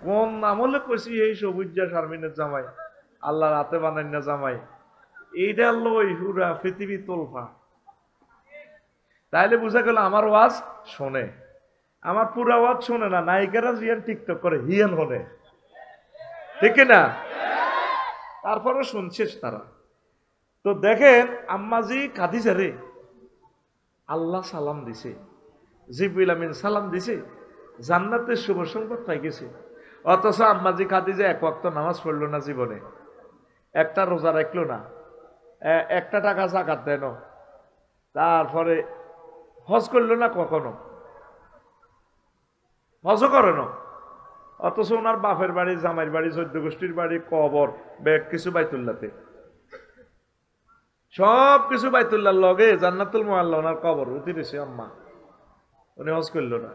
কোন আমলে কইছি এই সবুজা শারমিনের জামাই আল্লাহ রাতে বানাই না জামাই এইটা লই পুরা পৃথিবী তোলফা। তাইলে বুঝা গেল আমার ওয়াজ শোনে, আমার পুরা ওয়াজ শোনে না, নায়িকারা জিয়ান টিকটক করে হিয়ান হনে, ঠিক না? তারপরে শুনছিস তারা। তো দেখেন আম্মাজি খাদিজা রে আল্লাহ সালাম দিছে, জিবরিল আমিন সালাম দিছে, জান্নাতের শুভ সংবাদ পাই গেছে। অথচ আম্মাজি খাদিজা এক ওয়াক্ত নামাজ পড়লো না জীবনে, একটা রোজা রাখলো না, একটা টাকা যাকাত দেন, তারপরে হজ করলো না, কখনো হজও করে না। অথচ ওনার বাপের বাড়ি, জামাইয়ের বাড়ি, চৈদ্য গোষ্ঠীর বাড়ি, কবর, ব্যাগ কিছু বাইতুল্লাহতে, সব কিছু বাইতুল্লাহর লগে জান্নাতুল মুআল্লা ওনার কবর উঠিয়েছে আম্মা, উনি হজ করলো না।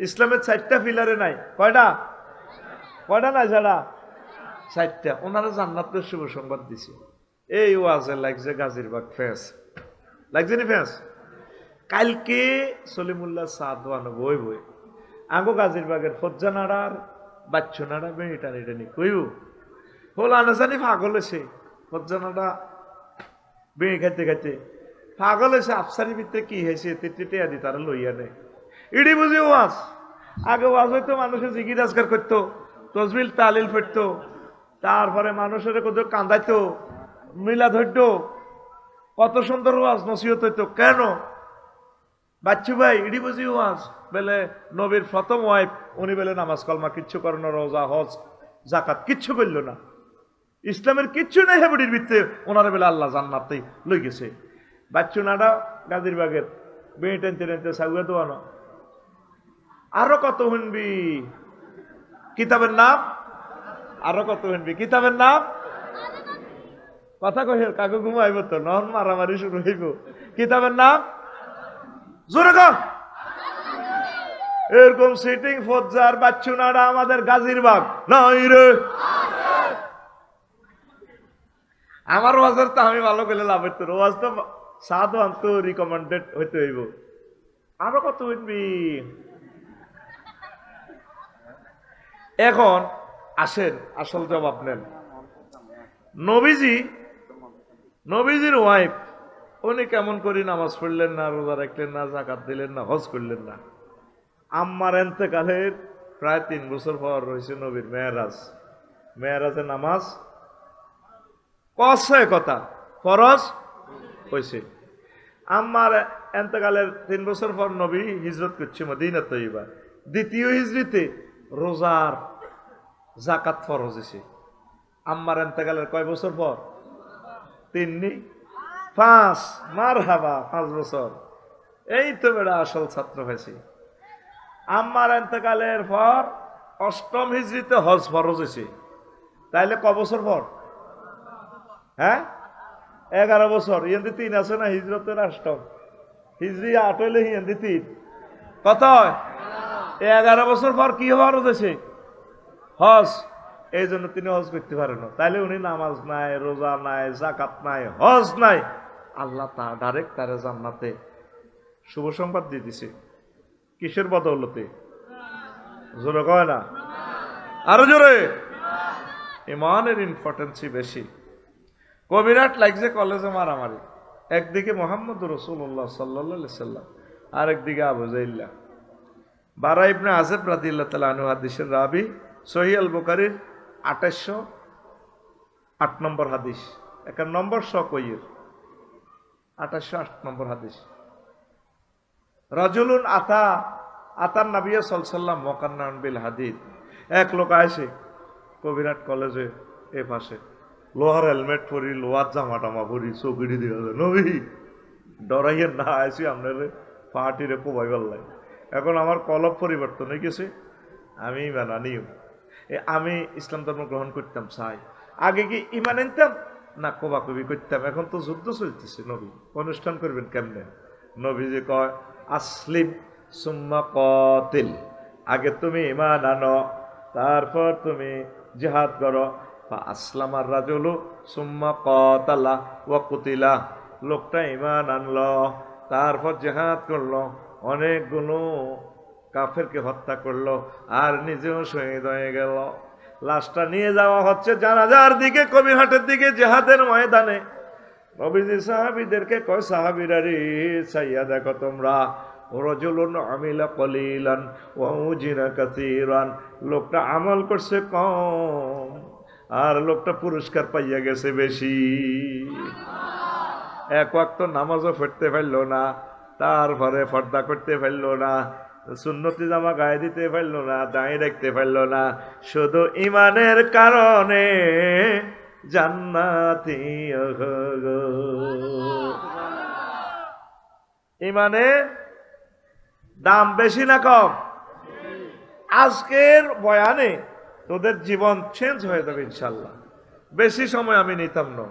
ইসলামের 4টা পিলারে নাই, কয়টা কয়টা নাই যারা 4টা, ওনারা জান্নাতের শুভ সংবাদ দিছে। এই ওয়াজে লাগছে গাজীরবাগ ফেস, লাগছে নি ফেস? কালকে সলিমুল্লাহ সাদওয়ান বই বই আগো গাজীরবাগের ফজ্জানাড়ার বাচ্চনাড়া বেড়ি টানি টানি কইব হল আনাজানি পাগল হয়েছে, ফজ্জানাড়া বেড়ি খাইতে খাইতে পাগল হয়েছে। আফসারি ভিতরে কি হয়েছে তিতে আদি তারা লইয়া নেই, ইডি বুঝি ওয়াজ। আগে ওয়াজ হইতো মানুষে জিকির আজগার করতো, তসবিল তালিল ফেরতো, তারপরে মানুষের কোথাও কান্দাইতো, মিলাদ হইতো, কত সুন্দর ওয়াজ নসিহত হইতো। কেন বাচ্চু ভাই ইডি বুঝি ওয়াজ বেলে নবীর প্রথম ওয়াইফ, উনি বেলে নামাজ কলমা কিচ্ছু করে না, রোজা হজ জাকাত কিচ্ছু করল না, ইসলামের কিচ্ছু নাই হেবুডির ভিত্তে, ওনারা বেলে আল্লাহ জান্নাতেই লই গেছে। বাচ্চু নাডা গাজীরবাগের বেড়ি টেনতে টেনতে সাগুয়া দোয়ানো। আরো কত শুনবি কিতাবের নাম, আরো কত শুনবি কিতাবের নাম। কথা কই কাকু ঘুমাইব তো, নহন মারামারি শুরু হইব। কিতাবের নাম জোরে কর। এরকম সিটিং ফজ্জার বাচ্চু নাড়া আমাদের গাজীরবাগ নাই রে। আমার ওয়াজের তো আমি ভালো করে লাভ হইতো, ওয়াজ তো সাধু আন্ত রিকমেন্ডেড হইতে হইব। আরো কত হইবি। এখন আসেন আসল জবাব নেন। নবীজির ওয়াইফ উনি কেমন করে নামাজ পড়লেন না, রোজা রাখলেন না, জাকাত দিলেন না, হজ করলেন না। আম্মার এন্তেকালের প্রায় 3 বছর পর রয়েছে নবীর মেরাজ। মেরাজের নামাজ কসে কথা ফরজ হয়েছে। আম্মার এন্তেকালের 3 বছর পর নবী হিজরত করছে মদিনা তৈবা। দ্বিতীয় হিজরিতে রোজার জাকাত ফরজ হয়েছে। আম্মার এন্তেকালের কয় বছর পর? 3 5 মারহাবা 5 বছর। এই তো বেড়া আসল ছাত্র হয়েছে। আম্মার এন্তেকালের পর 8ম হিজরিতে হজ ফরজ হয়েছে। তাইলে ক বছর পর? হ্যাঁ 11 বছর। ইয়েন্দি 3 আছে না, হিজরতের 8ম হিজরি 8 হইলে ইয়েন্দি 3 কত? 11 বছর পর কি ফরজ হয়েছে? হজ। এই জন্য তিনি হজ করতে পারেন না। তাইলে উনি নামাজ নাই, রোজা নাই, জাকাত নাই, হজ নাই, আল্লাহ তা ডাইরেক্ট তারে জান্নাতে শুভ সংবাদ দিয়ে দিছে। কিসের বদৌলতে? জোরে কয় না, আরো জোরে। ইমানের ইম্পর্টেন্সই বেশি। কবিরাট লাগছে কলেজে মারামারি, একদিকে মোহাম্মদ রাসূলুল্লাহ সাল্লাল্লাহু আলাইহি সাল্লাম, আর একদিকে আবু জাইল্লা। বারা ইবনে আযিব রাদিয়াল্লাহু তাআলা আনহু হাদিসের রাবি, সহিহ আল বুখারীর 2808 নম্বর হাদিস, 1 নম্বর কইয়ের 2808 নম্বর হাদিস। রাজুলুন আতার নবী সাল্লাল্লাহু আলাইহি ওয়াসাল্লাম মুকান্নান বিল হাদিদ। এক লোক আইছে কবিরাট কলেজে এ পাশে, লোহার হেলমেট পরি, লোহার জামা টামা পরি, চৌকিটি দিয়ে নবী ডরাইয়ের না, আইসি আপনার পাহাটিরে কোবাই পাল্লাই। এখন আমার কলব পরিবর্তন হয়ে গেছে, আমি মানানিও, আমি ইসলাম ধর্ম গ্রহণ করতাম চাই। আগে কি ইমান আনতাম না কোবাকবি করতাম, এখন তো যুদ্ধ চলতেছে, নবী অনুষ্ঠান করবেন কেমনে? নবী যে কয় আসলিম সুম্মা কাতিল, আগে তুমি ইমান আনো, তারপর তুমি জিহাদ করো। আসলামার রাজুলু সুম্মা কাতালা ওয়া কুতিলা, লোকটা ইমান আনলো, তারপর জিহাদ করলো, অনেকগুলো কাফেরকে হত্যা করলো আর নিজেও শহীদ হয়ে গেল। লাশটা নিয়ে যাওয়া হচ্ছে জানাজার দিকে, কবিরহাটের দিকে, জিহাদের ময়দানে। নবীজি সাহাবীদেরকে কয়, সাহাবীরা রে, চাইয়া দেখো তোমরা, রাজুলুন আমিলা কলিলান ওয়া উজিরা কাসীরান, লোকটা আমল করছে কম আর লোকটা পুরস্কার পাইয়া গেছে বেশি। এক ওয়াক্ত নামাজও পড়তে পারলো না, তারপরে পর্দা করতে পারলো না, সুন্নতি জামা গায়ে দিতে পারলো না, দাঁড়িয়ে রাখতে পারলো না, শুধু ইমানের কারণে জান্নাতি। ইমানে দাম বেশি না কম? আজকের বয়ানে তোদের জীবন চেঞ্জ হয়ে যাবে ইনশাল্লাহ। বেশি সময় আমি নিতাম না,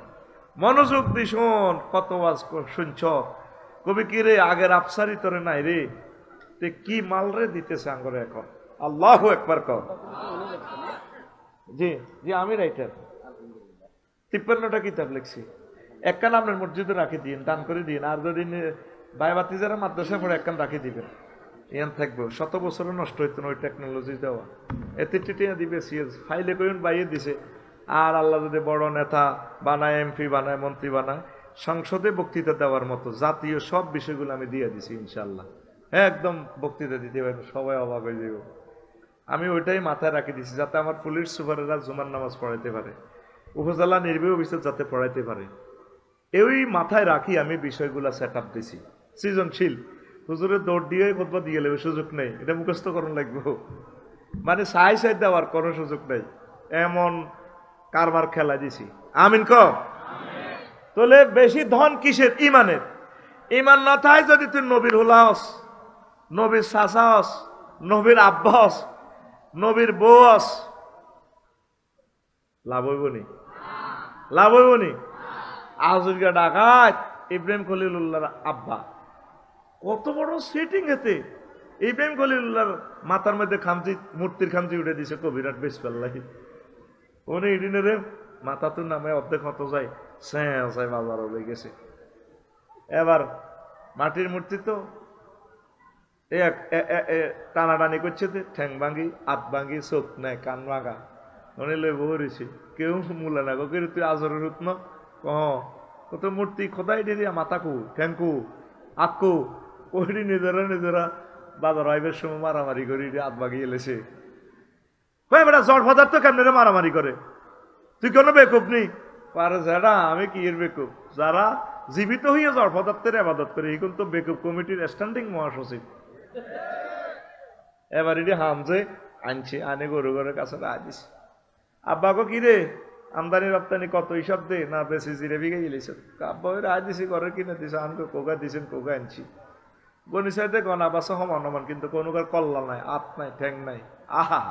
মনোযোগ দি শোন। কত ওয়াজ শুনছ, কবি কি রে আগের আফসারি তোরে নাই রে, তে কি মাল রে দিতেছে আঙ্গরে এখন। আল্লাহু আকবার কর। জি জি, আমি রাইটার, 53টা কিতাব লিখছি। একখান আপনার মসজিদে রাখি দিন, দান করে দিন। আর যদি ভাইবাতি যারা মাদ্রাসা পড়ে একখান রাখি দিবেন, ইয়ান থাকবো। 100 বছরও নষ্ট হইতো না ওই টেকনোলজি দেওয়া। এতে টিটিয়া দিবে সিএস ফাইলে কইন বাইয়ে দিছে। আর আল্লাহ যদি বড় নেতা বানায়, এমপি বানায়, মন্ত্রী বানায়, সংসদে বক্তৃতা দেওয়ার মতো জাতীয় সব বিষয়গুলো আমি দিয়ে দিছি ইনশাল্লাহ। একদম বক্তৃতা দিতে পারবো, সবাই অবাক হয়ে যাব। আমি ওইটাই মাথায় রাখি দিছি, যাতে আমার পুলিশ সুপারেরা জুমার নামাজ পড়াইতে পারে, উপজেলা নির্বাহী অফিসার যাতে পড়াইতে পারে। এই মাথায় রাখি আমি বিষয়গুলা সেট আপ দিছি। সৃজনশীল হুজুরের দৌড় দিয়ে খুতবা দিয়ে গেলে সুযোগ নেই, এটা মুখস্থ করুন লাগবো। মানে সাই সাই দেওয়ার কোনো সুযোগ নেই, এমন কারবার খেলা দিছি। আমিন ক। তাহলে বেশি ধন কিসের? ইমানের। ইমান না থাকে যদি তুই নবীর হুলাস, নবীর শাসাস, নবীর আব্বাস, নবীর বস, লাভ হইব নি? লাভ হইব নি? আজুরগা ডাকাত ইব্রাহিম খলিলুল্লাহর আব্বা, কত বড় সেটিং এতে। ইব্রাহিম খলিলুল্লাহর মাথার মধ্যে খামচি, মূর্তির খামচি উঠে দিছে কবিরাট বেশ পাল্লাই। উনি ইডিনে মাথা তো নামে অর্ধেক মতো যায়, সাই বাজার হয়ে গেছে। এবার মাটির মূর্তি তো টানাটানি করছে, ঠ্যাং ভাঙ্গি, হাত ভাঙ্গি, চোখ নাই, কান ভাঙা। উনি লই বহরেছে, কেউ মূল্য না। কেউ তুই আজরের রুত্ন কত মূর্তি খোদাই দিয়ে মাথা কু, ঠ্যাং কু, আকু ওইটি নিজেরা নিজেরা বাজার আইবের সময় মারামারি করি, হাত ভাগিয়ে এলেছে। বেটা জড় পদার্থ কেমনে মারামারি করে? তুই কোনো বেকুব নেই পারে যারা, আমি কি এর বেকুব? যারা জীবিত হইয়া জড় পদার্থের আবাদত করে, এখন তো বেকুব কমিটির স্ট্যান্ডিং মহাসচিব। এবার এটি হামজে আনছে, আনে গরু ঘরের কাছে রাজিস। আব্বাকে কি রে আমদানি রপ্তানি কত হিসাব দে না, বেশি জিরে বিঘে গেলিস। আব্বা ওই রাজ দিছি, ঘরে কিনে দিছে, আমাকে কোকা দিছেন, কোকা আনছি। গনি সাইডে গনা বাসা সমান সমান, কিন্তু কোনো কল্লা নাই, আত নাই, ঠ্যাং নাই। আহা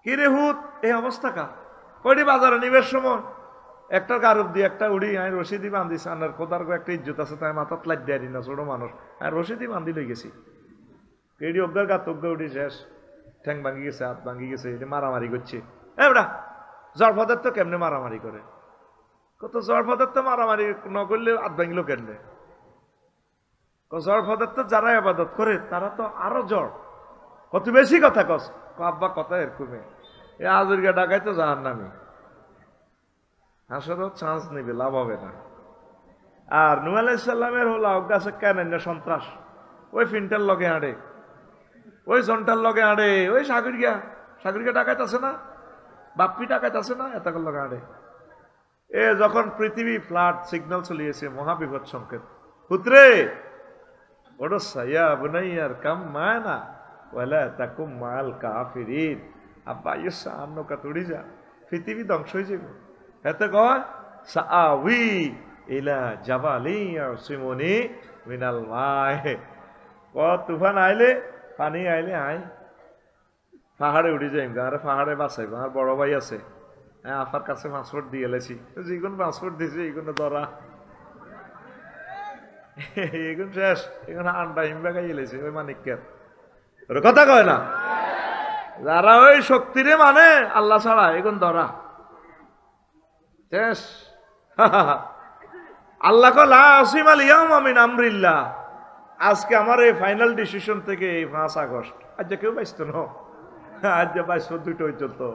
কি রে হুত, এই অবস্থা কা কয়টি বাজারে নিবের সময় একটা গারুপ দিয়ে একটা উড়ি আমি রশিদি বান্ধিছি। আনার কোথার একটা ইজ্জত আছে, তাই মাথাত লাগ দেয় না, ছোট মানুষ আর রশিদি বান্ধি লই গেছি। কেডি অজ্ঞার গাত অজ্ঞা উঠি শেষ, ঠ্যাং ভাঙি গেছে, হাত ভাঙি গেছে, এটা মারামারি করছে। এবার জড় পদার্থ কেমনে মারামারি করে? কত জড় পদার্থ মারামারি ন করলে হাত ভাঙিল কেমনে? জড় পদার্থ যারা আবাদত করে তারা তো আরো জড়। কত বেশি কথা কস, আব্বা কথা এরকমই। এ আজুরগা ডাকাই তো জাহান নামি, আসলে চান্স নিবে, লাভ হবে না। আর নূহ আলাইহিস সালামের হলো গাছে কেন সন্ত্রাস, ওই ফিনটার লগে আড়ে, ওই জনটার লগে আড়ে, ওই সাগরিয়া ডাকাইত আছে না, বাপ্পি ডাকাইত আছে না, এত লগে আড়ে। এ যখন পৃথিবী ফ্লাড সিগন্যাল চলিয়েছে, মহাবিপদ সংকেত, পুত্রে ওটা সাইয়া বুনাইয়ার কাম মায়না ওয়ালা তাকুম মাল কাফিরিন। আব্বা ইসা আন্ন কাতুড়ি যা, পৃথিবী ধ্বংস হয়ে যাবে। এতে কয় সাআউই ইলা জাবালি ইয়াসিমুনি মিনাল মায়ে। ক তুফান আইলে, পানি আইলে আই পাহাড়ে উঠে যাই, আরে পাহাড়ে বাঁচাইব। আর বড় ভাই আছে, হ্যাঁ আফার কাছে পাসপোর্ট দিয়ে এলেছি, যেগুন পাসপোর্ট দিয়েছি এইগুলো ধরা, এগুন শেষ, এগুলো আন্ডা হিমবা খাই এলেছে ওই মানিকের। ওর কথা কয় না, যারা ওই শক্তিরে মানে আল্লাহ ছাড়া, এগুন ধরা শেষ। আল্লাহ লা আসিম আল ইয়াউমা মিন আমরিল্লাহ, আজকে আমার এই ফাইনাল ডিসিশন থেকে এই 5 আগস্ট আজ কেউ বাইসতো না, আজ বাইসো দুটোই চলতো,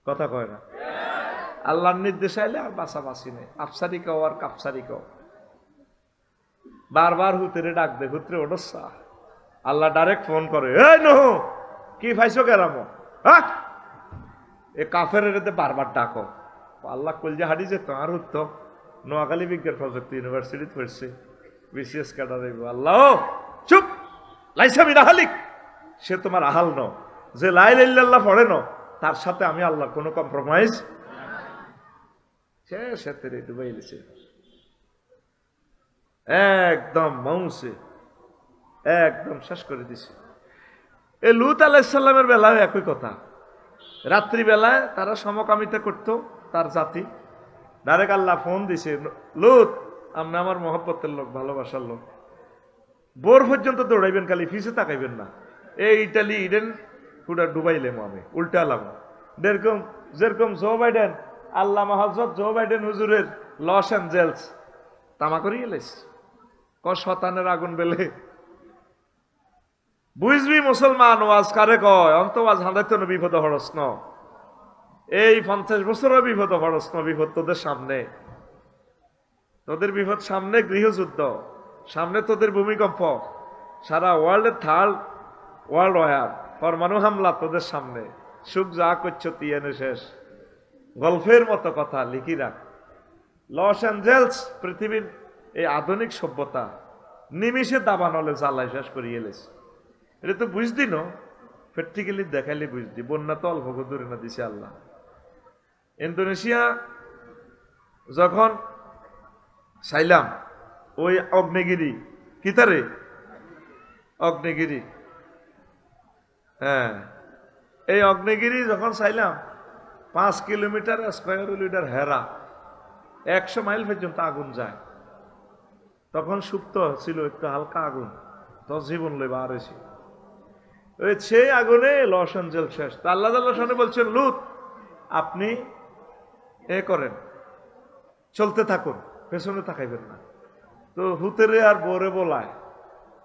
কথা কয় না। আল্লাহর নির্দেশ আইলে আর বাঁচাবাঁচি নেই, আফসারি কাও আর কাপসারি কাও। বারবার হুতরে ডাক দে, হুতরে ওডসা, আল্লাহ ডাইরেক্ট ফোন করে, এই নহু কি ফাইছো কেরাম, হ্যাঁ এ কাফের বারবার ডাকো। আল্লাহ কলজা হারি যেত আর হুত নোয়াখালী বিজ্ঞান প্রযুক্তি ইউনিভার্সিটি পড়ছে, বিসিএস ক্যাডার। আল্লাহ চুপ, লাইসামি রাহালিক, সে তোমার আহাল ন, যে লা ইলাহা ইল্লাল্লাহ পড়ে ন, তার সাথে আমি আল্লাহ কোনো কম্প্রোমাইজ সে তেরে ডুবাই দিছে একদম মাউসে, একদম শেষ করে দিছে। এই লুত আলাইহিস সালামের বেলায় একই কথা, রাত্রি বেলায় তারা সমকামিতা করত, তার জাতি। ডাইরেক্ট আল্লাহ ফোন দিছে, লুত আপনি আমার মহব্বতের লোক, ভালোবাসার লোক, বোর পর্যন্ত দৌড়াইবেন, খালি ফিসে তাকাইবেন না। এই ইটালি ইডেন পুরা ডুবাইলেম আমি, উল্টালাম। যেরকম যেরকম জো বাইডেন, আল্লামা হযরত জো বাইডেন হুজুরের লস অ্যাঞ্জেলস তামা করিয়ে এলাইস, ক শতানের আগুন বেলে। বুঝবি মুসলমান, ওয়াজ কারে কয়, অন্ত ওয়াজ হাঁদাইতে না বিপদ হরস ন, এই 50 বছরও বিপদ হরস ন, বিপদ তোদের সামনে, তোদের বিপদ সামনে, গৃহযুদ্ধ সামনে, তোদের ভূমিকম্প, সারা ওয়ার্ল্ডের 3rd ওয়ার্ল্ড ওয়ার, পরমাণু হামলা তোদের সামনে, সুখ যা করছো তিয়ানে শেষ, গল্পের মতো কথা লিখি রাখ। লস অ্যাঞ্জেলস পৃথিবীর এই আধুনিক সভ্যতা নিমিষে দাবানলে জ্বালাই শেষ করিয়ে এলেছে। এটা তো বুঝদি ন, প্র্যাকটিক্যালি দেখাইলে বুঝদি। বন্যা তো অল্প দূরে না দিছে আল্লাহ। ইন্দোনেশিয়া যখন চাইলাম, ওই অগ্নেগিরি কিতারে অগ্নেগিরি, হ্যাঁ এই অগ্নেগিরি যখন চাইলাম 5 কিলোমিটার স্কয়ার কিলোমিটার হেরা, 100 মাইল পর্যন্ত আগুন যায়। তখন সুপ্ত ছিল একটু হালকা আগুন, তো জীবন লইবা আর এসে ওই সেই আগুনে লস অ্যাঞ্জেলস শেষ। তা আল্লাহ তাআলা বলছেন, লুত আপনি এ করেন, চলতে থাকুন, পেছনে তাকাইবেন না। তো হুতেরে আর বউরে বলায়,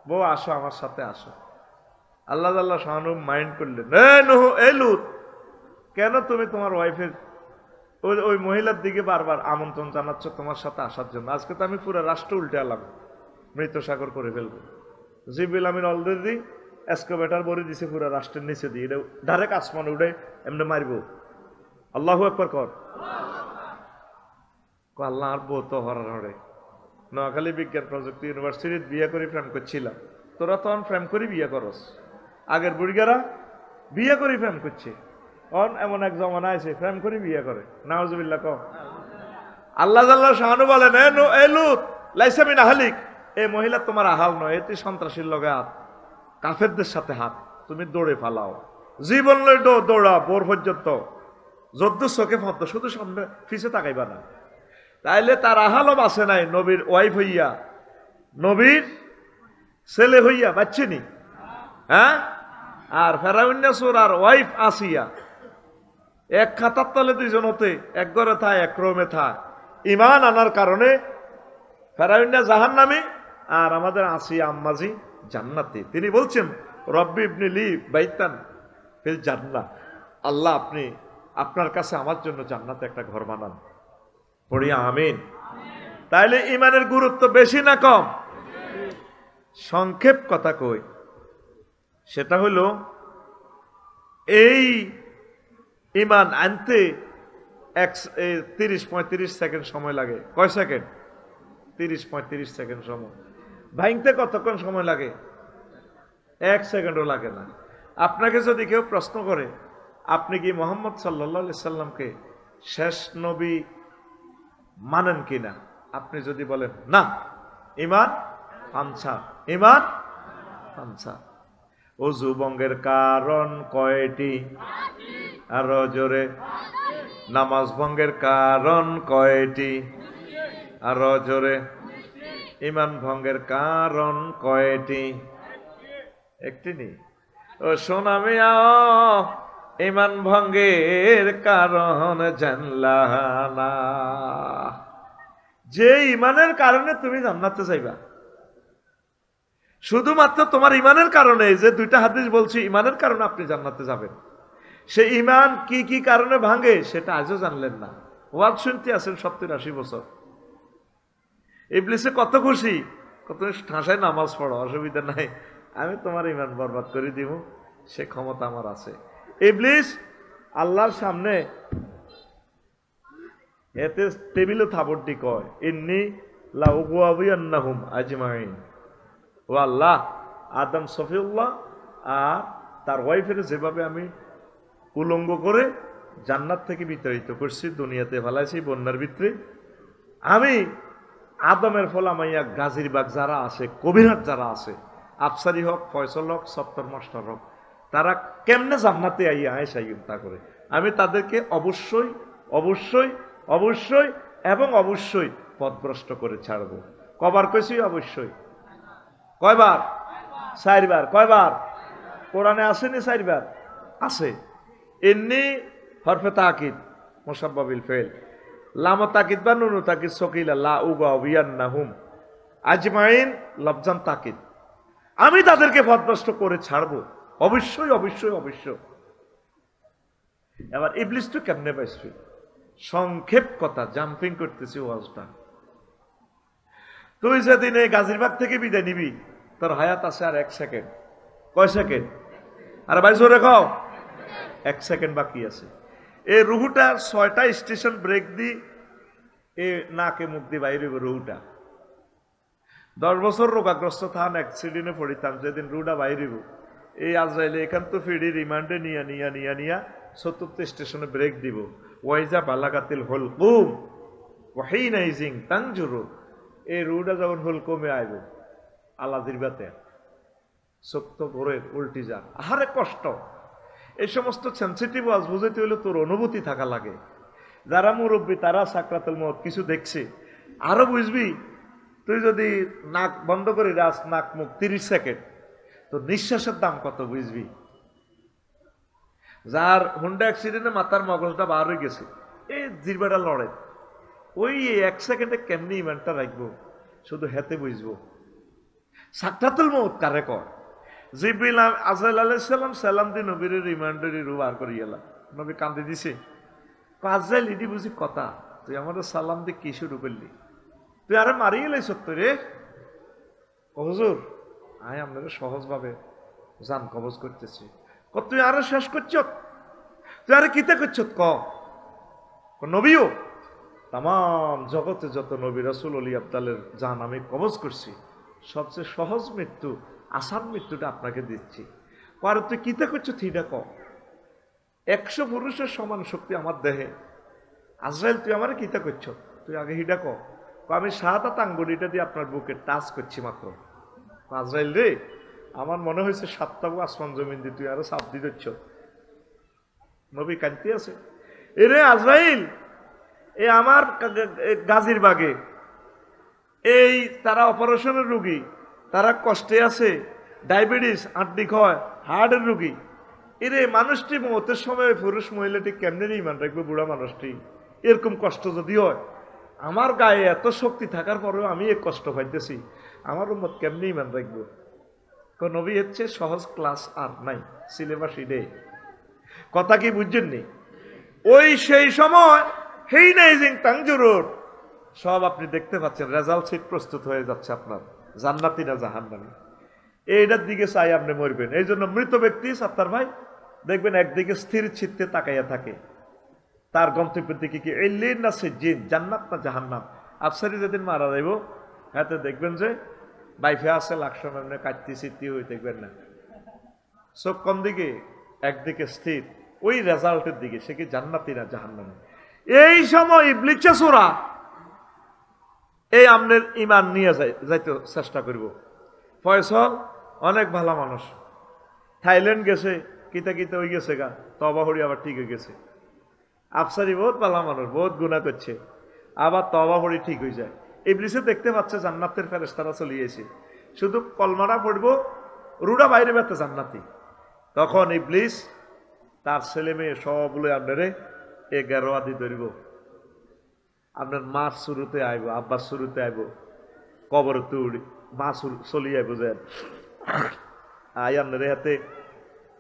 বউ আসো আমার সাথে আসো। আল্লাহ তাআলা শাহানু মাইন্ড করলেন, এ লুত কেন তুমি তোমার ওয়াইফের ওই মহিলার দিকে বারবার আমন্ত্রণ জানাচ্ছ তোমার সাথে আসার জন্য? আজকে তো আমি পুরো রাষ্ট্র উল্টে আলাম, মৃত সাগর করে ফেলবো। জিবরিল আমিন অলরেডি এসকাভেটর ভরে দিছে পুরো রাষ্ট্রের নিচে দিয়ে, এটা ডাইরেক্ট আসমানে উঠে এমনি মারব। আল্লাহু আকবার কর। আল্লাহ আর বউ তো হরার হরে। নোয়াখালী বিজ্ঞান প্রযুক্তি ইউনিভার্সিটির বিয়ে করে প্রেম করছিলাম, তোরা তখন প্রেম করি বিয়ে করস, আগের বুড়িগারা বিয়ে করে প্রেম করছে, এমন এক জমানা আছে প্রেম করে বিয়ে করে। নাউজুবিল্লাহ কও। আল্লাহ জাল্লাহ শাহানু বলেন, এ লুত লাইসা মিন আহলিক, এই মহিলা তোমার আহাল নয়, এটি সন্ত্রাসীর লগে হাত, কাফেরদের সাথে হাত, তুমি দৌড়ে ফালাও, জীবন লই দৌড়া বোর পর্যন্ত, যদ্দু চোখে ফদ্দ, শুধু সামনে পিছে তাকাইবা না। তাইলে তার আহালও বাঁচে নাই, নবীর ওয়াইফ হইয়া, নবীর ছেলে হইয়া বাচ্চেনি, হ্যাঁ। আর ফেরাউন্নাসুর আর ওয়াইফ আসিয়া এক খাতার তলে দুইজন হতে, এক ঘরে থায় এক রুমে থায়, ইমান আনার কারণে ফেরাউন্না জাহান্নামী আর আমাদের আসিয়া আম্মাজি জান্নাতি। তিনি বলছেন, রব্বি ইবনি লি বাইতান ফিল জান্নাহ, আল্লাহ আপনি আপনার কাছে আমার জন্য জান্নাতে একটা ঘর বানান। পড়ি আমিন। তাইলে ইমানের গুরুত্ব বেশি না কম? সংক্ষেপ কথা কই, সেটা হলো এই ইমান আনতে 30-35 সেকেন্ড সময় লাগে। কয় সেকেন্ড? 30-35 সেকেন্ড সময়। ভাঙতে কতক্ষণ সময় লাগে? 1 সেকেন্ডও লাগে না। আপনাকে যদি কেউ প্রশ্ন করে, আপনি কি মুহাম্মদ সাল্লাল্লাহু আলাইহি সাল্লামকে শেষ নবী মানেন কিনা, আপনি যদি বলেন না, ইমান আনছা, ইমান আনছা। ওযু ভঙ্গের কারণ কয়টি? আরো জোরে। নামাজ ভঙ্গের কারণ কয়টি? আরো জোরে। ইমান ভঙ্গের কারণ কয়টি? একটি নেই। ও সোনা মিয়া, ইমান ভঙ্গের কারণ জানলা না। যে ইমানের কারণে তুমি জান্নাতে যাইবা, শুধুমাত্র তোমার ইমানের কারণে, যে দুইটা হাদিস বলছি, ইমানের কারণে আপনি জান্নাতে যাবেন। সে ইমান কি কি কারণে ভাঙে সেটা আজও জানলেন না। ওয়াজ শুনতে আছেন 70-80 বছর। ইবলিসে কত খুশি, কত ঠাসায় নামাজ পড়ো, অসুবিধা নাই, আমি তোমার ইমান বরবাদ করে দিব, সে ক্ষমতা আমার আছে। ইবলিস আল্লাহর সামনে এতে টেবিলে থাবড়টি কয়, ইন্নী লাউগুয়াবিয়ান্নাহুম আজমাইন। ও আল্লাহ, আদম সফিউল্লাহ আর তার ওয়াইফের যেভাবে আমি উলঙ্গ করে জান্নাত থেকে বিতাড়িত করছি, দুনিয়াতে ফেলাইছি বন্যার ভিতরে, আমি আদমের ফলামাইয়া গাজীরবাগ যারা আছে, কবিরহাট যারা আছে, আফসারি হক, ফয়সল হক, সত্তর মাস্টার হক, তারা কেমনে জান্নাতে আইয়া তা করে, আমি তাদেরকে অবশ্যই অবশ্যই অবশ্যই এবং অবশ্যই পথভ্রষ্ট করে ছাড়বো। কবার কইছি অবশ্যই? কয়বার? 4 বার। কয়বার? কোরআনে আসেনি 4 বার? আছে। ইন্নী হরফে তাকিদ মুসাব্বাবিল ফেল, লাম তাকিদ বা নুন তাকিদ সকিলা লা উগাবিয়ান্নাহুম আজমাইন লফজান তাকিদ, আমি তাদেরকে পথভ্রষ্ট করে ছাড়বো, অবশ্যই অবশ্যই অবশ্যই। এবার ইবলিস তো কেমনে পাইছি? সংক্ষেপ কথা, জাম্পিং করতেছি ওয়াজটা। তুই যেদিন এই গাজীরবাগ থেকে বিদায় নিবি, তোর হায়াত আছে আর 1 সেকেন্ড। কয় সেকেন্ড? আর ভাই জোরে খাও, 1 সেকেন্ড বাকি আছে। এই রুহুটা 6টা স্টেশন ব্রেক দি এ নাকে মুখ দিয়ে বাইরে রুহুটা। 10 বছর রোগাগ্রস্ত থান, অ্যাক্সিডেন্টে পড়িতাম, যেদিন রুহুটা বাইরে এই আজরাইলে এখান তো ফিরি রিমান্ডে নিয়া 74 স্টেশনে ব্রেক দিব। ওয়াইজা বালাগাতিল হুলকুম ওয়াহিনাইজিং তানজুরু, এই রুহুটা যখন হুলকুমে আইব আলাদিরবাতে সত্য ভোরের উল্টি যান, আহারে কষ্ট। এই সমস্ত সেন্সিটিভ ওয়াজ বুঝাইতে হইলে তোর অনুভূতি থাকা লাগে। যারা মুরব্বী তারা সাকরাতুল মউত কিছু দেখছে, আরো বুঝবি। তুই যদি নাক বন্ধ করে রাস, নাক মুখ 30 সেকেন্ড, তো নিঃশ্বাসের দাম কত বুঝবি। যার হুন্ডা অ্যাক্সিডেন্টে মাথার মগজটা বার হয়ে গেছে, এই জিরবাটা লড়ে, ওই 1 সেকেন্ডে কেমনি ইমানটা রাখবো, শুধু হেতে বুঝবো। সাকরাতুল মউত কারে কয়? জিবরিল আজরাইল আলাইহিস সালাম সালাম দি নবীর রিমান্ডারে রু বার করি গেলা, নবী কান্দে দিছে। আজরাইল ইডি বুঝি কথা, তুই আমাদের সালাম দিয়ে কি শুরু করলি? তুই আরে মারি গেলাই সত্য রে। হুজুর আয় আপনারা সহজভাবে জান কবজ করতেছি। তুই আরো শেষ করছ, তুই আরে কিতে করছ? নবীও তাম জগতে যত নবী রাসূল অলি আবদালের জান আমি কবজ করছি, সবচেয়ে সহজ মৃত্যু, আসান মৃত্যুটা আপনাকে দিচ্ছি। আর তুই কিতে করছো থিটা ক। 100 পুরুষের সমান শক্তি আমার দেহে, আজরাইল তুই আমার কিতা করছো? তুই আগে হিডা ক। আমি শাহাদাত আঙ্গুলিটা দিয়ে আপনার বুকে টাচ করছি মাত্র। আজরাইল রে, আমার মনে হয়েছে 7টা আসমান জমিন দিয়ে তুই আরো চাপ দিয়ে দিচ্ছ। নবী কাঁদতে আছে, এরে আজরাইল, এ আমার গাজীর বাগে এই তারা অপারেশনের রোগী, তারা কষ্টে আছে, ডায়াবেটিস, আড্ডি ক্ষয়, হার্টের রোগী। এরে মানুষটি মতের সময় পুরুষ মহিলাটি কেমনে ইমান রাখবে? বুড়া মানুষটি এরকম কষ্ট যদি হয়, আমার গায়ে এত শক্তি থাকার পরেও আমি এক কষ্ট পাইতেছি, আমার উম্মত কেমনে ইমান রাখবো? নবী হচ্ছে সহজ ক্লাস আর নাই, সিলেবাস ইডে। কথা কি বুঝছেননি? ওই সেই সময় হেই নাইজিং তানজুরুর সব আপনি দেখতে পাচ্ছেন, রেজাল্ট শীট প্রস্তুত হয়ে যাচ্ছে আপনার, জান্নাতি না জাহান্নামী, এইটার দিকে চাই আপনি মরবেন। এই জন্য মৃত ব্যক্তি সাত্তার ভাই দেখবেন একদিকে স্থির চিত্তে তাকাইয়া থাকে, তার গন্তব্যের দিকে কি এলিন না সিজিন, জান্নাত না জাহান্নাম। আফসারি যেদিন মারা যাইব, হাতে দেখবেন যে বাইফে আছে লাকসাম, এমনি কাটতি চিত্তি হয়ে দেখবেন না, চোখ কোন দিকে? একদিকে স্থির, ওই রেজাল্টের দিকে, সে কি জান্নাতি না জাহান্নামী। এই সময় ইবলিসে সোরা এই আমনের ইমান নিয়ে যাইতে চেষ্টা করব। ফয়সল অনেক ভালো মানুষ, থাইল্যান্ড গেছে, কিতা কিতা হয়ে গেছে গা, তবা হরি আবার ঠিক হয়ে গেছে। আফসারি বহুত ভালো মানুষ, বহুত গুনাহ করছে, আবার তবা হরি ঠিক হয়ে যায়। ইবলিসে দেখতে পাচ্ছে জান্নাতের ফেরেশতারা চলিয়েছে, শুধু কলমারা পড়বো, রুডা বাইরে বেতে জান্নাতি। তখন ইবলিস তার ছেলে মেয়ে সবগুলো আপনারে 11 আদি ধরব, আপনার মার শুরুতে আইব, আব্বার শুরুতে আইব, কবর তুড়ি মা চলিয়ে বুঝেন আই আপনার হাতে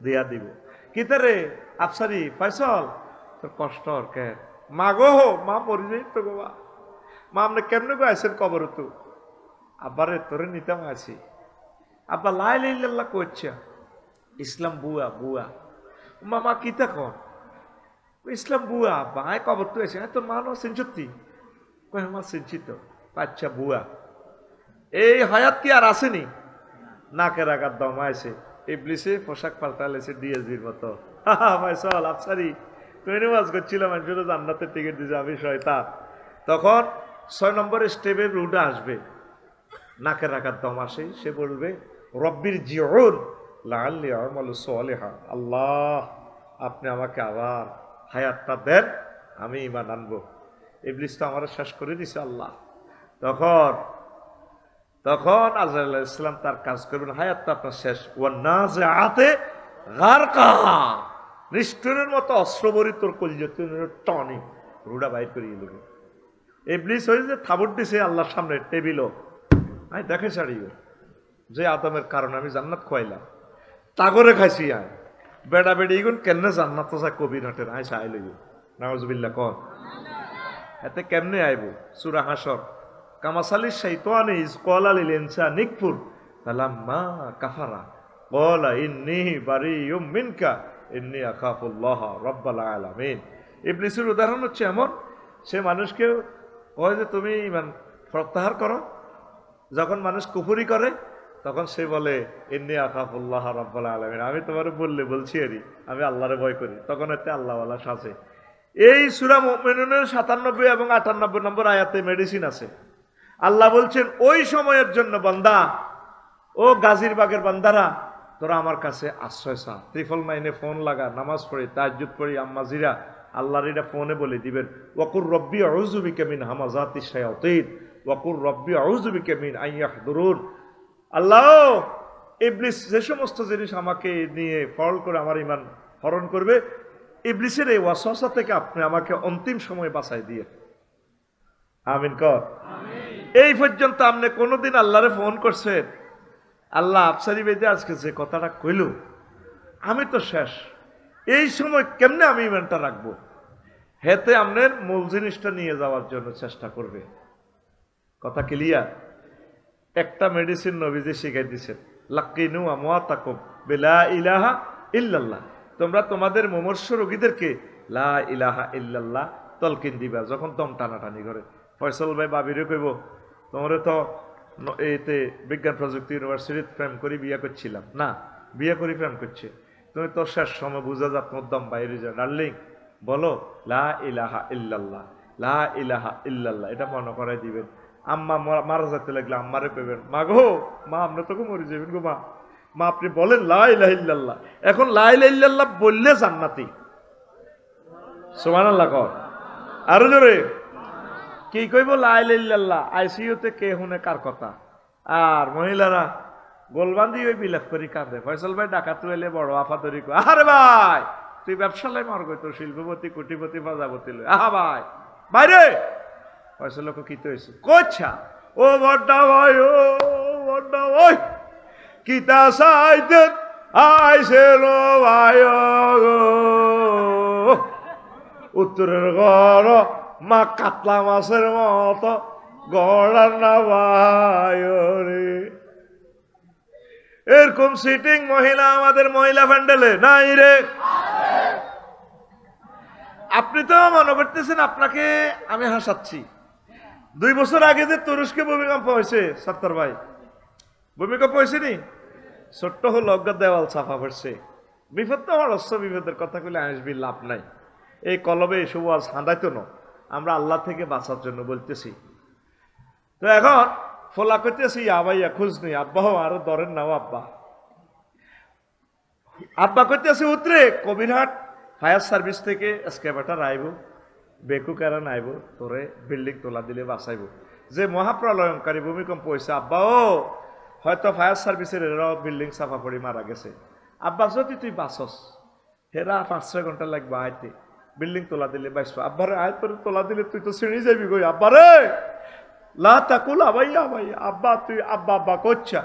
দিয়া দিব কিতারে আফসারি ফয়সল তোর কষ্ট আর কে মা গো মা মরি যাই তো গো মা আপনি কেমনে গো আইসেন কবর তো আব্বারে তোরে নিতাম আছি আব্বা লাই লাইল্লাহ করছে ইসলাম বুয়া বুয়া মামা কিতা কন ইসলাম বুয়া আব্বা আয় কবর তো এসে তোর মা আছেন সত্যি কই আমার চিন্তিত আচ্ছা বুয়া এই হায়াত কি আর আসেনি নাকের আঘাত দমাইছে ইবলিসে পোশাক পাল্টালেছে ডিএসবির মতো ভাই চল আফসারি তুই নামাজ করছিলাম মানুষের জান্নাতের টিকিট দিছে আমি শয়তান তখন 6 নম্বর স্টেপের রুটে আসবে নাকের আঘাত দম আসে সে বলবে রব্বির জিউন লাআল্লি আমালু সালিহা আল্লাহ আপনি আমাকে আবার হায়াতটা দেন আমি ঈমান আনবো ইবলিস তো আমার শেষ করে দিছে আল্লাহ তখন তখন আজরাইল আলাইহিস সালাম তার কাজ করবেন হায়াতটা আপনার শেষ ওয়ান নাজিআতে গারকা নিষ্ঠুরের মতো অস্ত্রবরী তোর কলিজাতে টনি রুডা বাইর করিয়ে দেবে ইবলিস হয়ে যে থাবড় দিছে আল্লাহর সামনে টেবিলও আমি দেখে ছাড়িও যে আদমের কারণে আমি জান্নাত খোয়াইলাম তাগরে খাইছি আয় বেড়া বেড়ি এগুন কেমনে জান্নাত তো কবির হাটের আয় চাই লইব নাউজুবিল্লাহ কর এতে কেমনে আইব সূরা হাসর কামাসালি শাইতানি ইজ ক্বালা লিল ইনসানি নিকফুর ফালাম্মা কাফারা ক্বালা ইন্নী বারিয়ুম মিনকা ইন্নী আখাফুল্লাহ রাব্বাল আলামিন ইবলিসের উদাহরণ হচ্ছে এমন সে মানুষকে কয় যে তুমি ঈমান প্রত্যাহার করো যখন মানুষ কুফরি করে তখন সে বলে ইন্নী আখাফুল্লাহ রাব্বাল আলামিন আমি তোমারে বলছি আরই আমি আল্লাহরে ভয় করি তখন এতে আল্লাহওয়ালা সাজে এই সূরা মুমিনুনের 97 এবং 98 নম্বর আয়াতে মেডিসিন আছে আল্লাহ বলছেন ওই সময়ের জন্য বান্দা ও গাজীরবাগের বান্দারা তোরা আমার কাছে আশ্রয় চা 999 ফোন লাগা নামাজ পড়ি তাহাজ্জুদ পড়ি আম্মাজিরা আল্লাহর এটা ফোনে বলে দিবেন ওয়াকুর রব্বি আউযু বিকা মিন হামাযাতিশ শায়াতিন ওয়াকুর রব্বি আউযু বিকা মিন আন ইয়াহদুরুন আল্লাহ ইবলিস যে সমস্ত জিনিস আমাকে নিয়ে ফল করে আমার ঈমান হরণ করবে ইবলিসের এই ওয়াসওয়াসা থেকে আপনি আমাকে অন্তিম সময় বাঁচাই দিয়ে আমিন কর এই পর্যন্ত আপনি কোনোদিন আল্লাহরে ফোন করছেন আল্লাহ আফসারি বেদে আজকে যে কথাটা কইল আমি তো শেষ এই সময় কেমনে আমি ইমানটা রাখবো হেতে আপনার মূল জিনিসটা নিয়ে যাওয়ার জন্য চেষ্টা করবে কথা ক্লিয়ার একটা মেডিসিন নবীজি শিখাই দিয়েছেন লাকিনু আমওয়াতাকুম বিলা ইলাহা ইল্লাল্লাহ তোমরা তোমাদের মুমূর্ষ রোগীদেরকে লা ইলাহা ইল্লাল্লাহ তলকিন দিবা যখন দম টানাটানি করে ফয়সল ভাই বাবিরে কইব তোমরা তো এতে বিজ্ঞান প্রযুক্তি ইউনিভার্সিটিতে প্রেম করি বিয়ে করছিলাম না বিয়ে করি প্রেম করছে তুমি তো শেষ সময় বুঝা যা তোমার দম বাইরে যা ডার্লিং বলো লা ইলাহা ইল্লাল্লাহ লা ইলাহা ইল্লাল্লাহ এটা মনে করাই দিবেন আম্মা মারা যেতে লাগলে আম্মারে পেবেন মা গো মা আমরা তোকে মরে যাবেন গো মা মা আপনি বলেন লা ইলাহা ইল্লাল্লাহ এখন লা ইলাহা ইল্লাল্লাহ বললে জান্নাতি সুবহানাল্লাহ কর আরো জোরে কি কইব লা ইলাহা ইল্লাল্লাহ আইসিইউতে কে হুনে কার কথা আর মহিলারা গোলবান্দি ওই বিলাপ করি কাঁদে ফয়সল ভাই ডাকাত এলে বড় আফাদরি কো আরে ভাই তুই ব্যবসালাই মার গই তোর শিল্পপতি কোটিপতি প্রজাপতি লই আহা ভাই বাইরে ফয়সল লোক কি তো হইছে কোচ্ছা ও বড়টা ভাই ও বড়টা ওই কিতা সাইতে আইছে লো ভাই গো উত্তরের ঘর মা কাতলা মাছের মতো গড়ার না ভাই রে এরকম সিটিং মহিলা আমাদের মহিলা প্যান্ডেলে নাই রে আপনি তো মনে করতেছেন আপনাকে আমি হাসাচ্ছি 2 বছর আগে যে তুরস্কে ভূমিকম্প হয়েছে সত্তর ভাই ভূমিকম্প হয়েছে নি ছোট্ট হলো অজ্ঞা দেওয়াল চাপা পড়ছে বিপদ তো আমার অস্ত্র বিপদের কথা কইলে আসবি লাভ নাই এই কলবে এসব আজ হাঁদাইতো না আমরা আল্লাহ থেকে বাঁচার জন্য বলতেছি তো এখন ফোলা করতেছি আবাইয়া খোঁজ নেই আব্বা আরো ধরেন নাও আব্বা আব্বা করতেছি উতরে কবিরহাট ফায়ার সার্ভিস থেকে এসকেভেটর আইব বেকু কারণ আইব তোরে বিল্ডিং তোলা দিলে বাঁচাইব যে মহাপ্রলয়ঙ্কারী ভূমিকম্প হয়েছে আব্বা ও হয়তো ফায়ার সার্ভিসের এরাও বিল্ডিং সাফা করে মারা গেছে আব্বা যদি তুই বাঁচস হেরা 5-6 ঘন্টা লাগবে আইতে বিল্ডিং তোলা দিলে বাইসো আব্বারে আয় তোর তোলা দিলে তুই তো ছিঁড়ে যাবি গই আব্বারে লা তাকুল আবাইয়া আবাইয়া, আব্বা তুই আব্বা আব্বা করছা,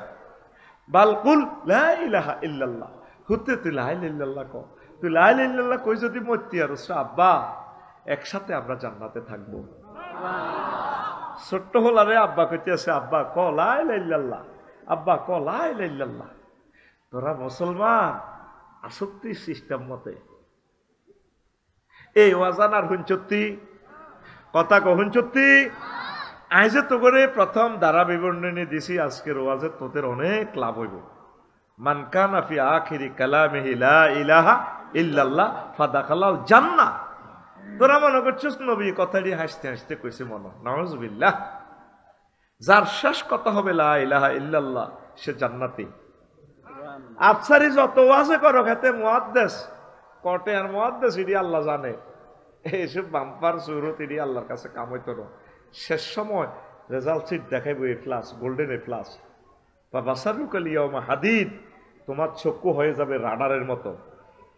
বাল কুল লা ইলাহা ইল্লাল্লাহ, হুতে তুই লা ইলাহা ইল্লাল্লাহ ক, তুই লা ইলাহা ইল্লাল্লাহ কই যদি মরতি আর আব্বা একসাথে আমরা জান্নাতে থাকবো। ছোট্ট হলারে আব্বা কইতে আছে, আব্বা ক লা ইলাহা ইল্লাল্লাহ, আব্বা ক লা ইলাহা ইল্লাল্লাহ। তোরা মুসলমান আসক্তি সিস্টেম মতে এই ওয়াজান আর হুঞ্চত্তি কথা কহুঞ্চত্তি আইজে তো করে প্রথম দ্বারা বিবরণী দিছি, আজকের ওয়াজে তোদের অনেক লাভ হইব। মান কানা ফি আখিরি কালামিহি লা ইলাহা ইল্লাল্লাহ ফাদাখালাল জান্নাহ। তোরা মনে করছিস নবী কথাটি হাসতে হাসতে কইছে, মনে নাউজুবিল্লাহ। যার শেষ কথা হবে লা ইলাহা ইল্লাল্লাহ সে জান্নাতি। আফসারি যত ওয়াজে করো খেতে মুহাদ্দিস কটে আর মুহাদ্দিস ইডি আল্লাহ জানে, এইসব বাম্পার সুরত ইডি আল্লাহর কাছে কাম হইতো না। শেষ সময় রেজাল্ট সিট দেখাইবো A plus, golden A plus. বা বাসারুকাল ইয়াউমা হাদিদ, তোমার চক্ষু হয়ে যাবে রাডারের মতো।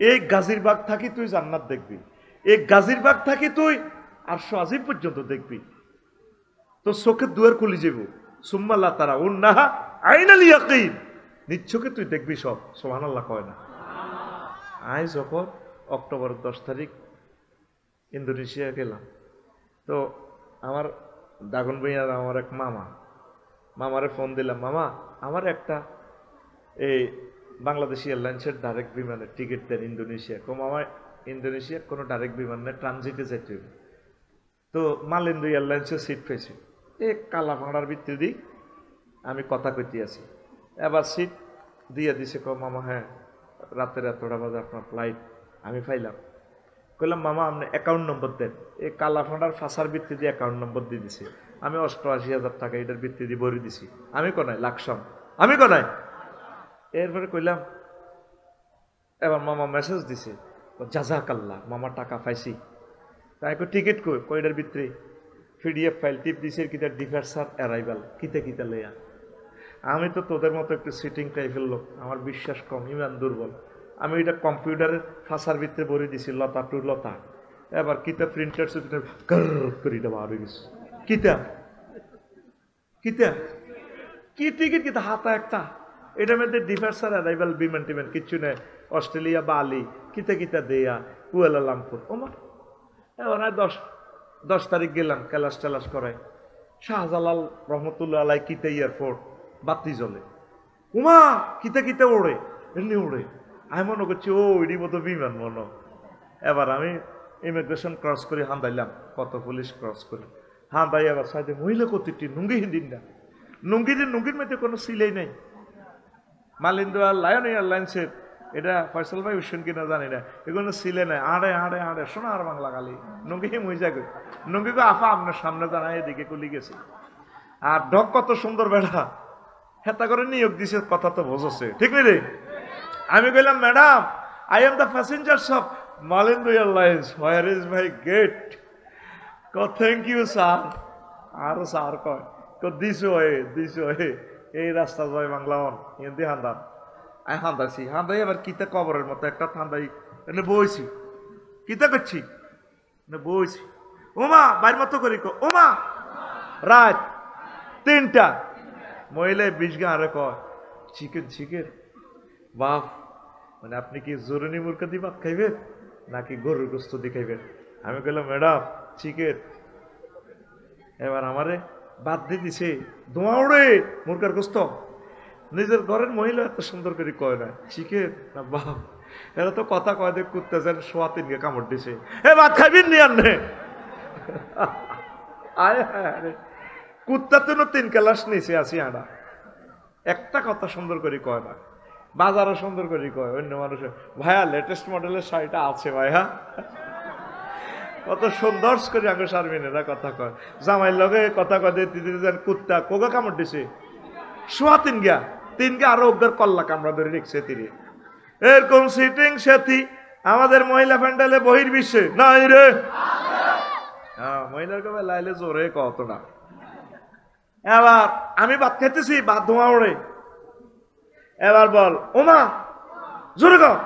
এই গাজীরবাগ থাকি তুই জান্নাত দেখবি, এই গাজীরবাগ থাকি তুই আরশো আজিম পর্যন্ত দেখবি। তো চোখের দুয়ার খুলি যাব, সুম্মাল্লাহ তারা উন্নাহা আইনাল ইয়াকিন, নিচ্ছকে তুই দেখবি সব। সুবহানাল্লাহ কয় না? আজ যখন অক্টোবরের 10 তারিখ ইন্দোনেশিয়া গেলাম, তো আমার দাগন ভাইয়ার আমার এক মামারে ফোন দিলাম, মামা আমার একটা এই বাংলাদেশ এয়ারলাইন্সের ডাইরেক্ট বিমানের টিকিট দেন ইন্দোনেশিয়া। মামা ইন্দোনেশিয়া কোনো ডাইরেক্ট বিমান নেই, ট্রানজিটে যেতে হবে। তো মালিন্দু এয়ারলাইন্সের সিট পেয়েছে, এই কালা ভাড়ার ভিতরে দিই আমি কথা কইতে আছি, এবার সিট দিয়ে দিছে। মামা হ্যাঁ রাতের এতটা বাজে আপনার ফ্লাইট। আমি পাইলাম, কইলাম মামা আপনি অ্যাকাউন্ট নম্বর দেন। এই কালা ভাড়ার ফাঁসার ভিত্তি দিয়ে অ্যাকাউন্ট নম্বর দিয়ে দিছে। আমি 88,000 টাকা এটার ভিত্তি দিয়ে ভরে দিছি। আমি কোনায় লাকসাম, আমি কোনায়। এরপরে কইলাম, এবার মামা মেসেজ দিছে, জাযাকাল্লাহ মামা টাকা পাইছি। তাই টিকিট কইটার ভিতরে পিডিএফ ফাইল টিপ দিছে, কিতা ডিপার্চার অ্যারাইভাল কিতা কিতা লইয়া। আমি তো তোদের মতো একটু সিটিং টাইপের লোক, আমার বিশ্বাস কম, ইমান দুর্বল। আমি এটা কম্পিউটারের ফাঁসার ভিতরে ভরে দিছি লতা টু লতা। এবার কিতা প্রিন্টার করে দেওয়া হয়ে গেছে। কিতা কিতা কি টিকিট কিতা হাতা একটা, এটার মধ্যে ডিপার্চার অ্যারাইভাল বিমান টিমান কিচ্ছু নেই। অস্ট্রেলিয়া বালি কিতা কিতা দেয়া কুয়ালালামপুর। ওমা এবার 10 তারিখ গেলাম, ক্যালাস টেলাস করায় শাহজালাল রহমতুল্লাহ আলাই কিতা এয়ারপোর্ট, বাতি জ্বলে। উমা কিতা কিতা ওড়ে, এমনি ওড়ে। আমি মনে করছি ও এরই মতো বিমান মনে। এবার আমি ইমিগ্রেশন ক্রস করে হান্দাইলাম, কত পুলিশ ক্রস করে হান্দাই। এবার সাইডে মহিলা কতটি নুঙ্গি হিন্দিন না, নুঙ্গির মধ্যে কোনো সিলাই নেই। মালিন্দু আর লায়ন এয়ারলাইন্সের, এটা ফয়সাল ভাই উঠছেন কিনা জানি না, এগুলো সিলে নেই। আড়ে আড়ে আড়ে সোনার বাংলা গালি নুঙ্গি মহিজা গই নুঙ্গি গো আফা আপনার সামনে জানাই এদিকে কুলি গেছে। আর ডক কত সুন্দর বেড়া হেতা করে নিয়োগ দিছে, কথা তো বোঝছে ঠিক নেই রে। আমি কইলাম madam I am the passengers of Malindo airlines, where is my gate? Thank you sir. আর স্যার কয় দিস ওয়ে এই রাস্তা জয় বাংলা অন এমনি হান্দান। আমি হান্দাইছি, হান্দাই এবার কিতা কবরের মতো একটা ঠান্ডাই এনে বইছি। কিতা করছি বইছি। ওমা বাইর মতো করি ওমা রাত 3টা মহিলা 20 গা আরে কয় চিকেন বাপ, মানে আপনি কি জরুরি মুরগা দিয়ে ভাত খাইবেন নাকি গরুর গোস্ত দিয়ে খাইবেন? আমি কইলাম ম্যাডাম চিকেন। এবার আমারে বাদ দিয়ে দিছে, ধোঁয়া উড়ে মুরগার গোস্ত। নিজের ঘরের মহিলা এত সুন্দর করে কয় না চিকেন না বাপ। এরা তো কথা কয় দেখ কুত্তা যেন সোয়া 3 গে কামড় দিছে, এ ভাত খাইবেন নি আনে আরে কুত্তা তো 3 ক্লাস নিছে আসি আনা। একটা কথা সুন্দর করে কয় না, বাজারও সুন্দর করে কয় অন্য মানুষের। ভাইয়া লেটেস্ট মডেলের শাড়িটা আছে ভাইয়া, কত সুন্দর করে আগে শারমিনেরা কথা কয়। জামাইয়ের লগে কথা কয় যেন কুত্তা কোগা কামড় দিছে সোয়া 3 গা আরো ওগর কল্লা কামড়া ধরে রেখছে তিনি। এরকম সিটিং সাথী আমাদের মহিলা প্যান্ডেলে বহির্বিশ্বে নাই রে। হ্যাঁ মহিলার কবে লাইলে জোরে কত না। এবার আমি ভাত খাইতেছি, ভাত ধোঁয়া ওড়ে। এবার বল ওমা জোরে কর।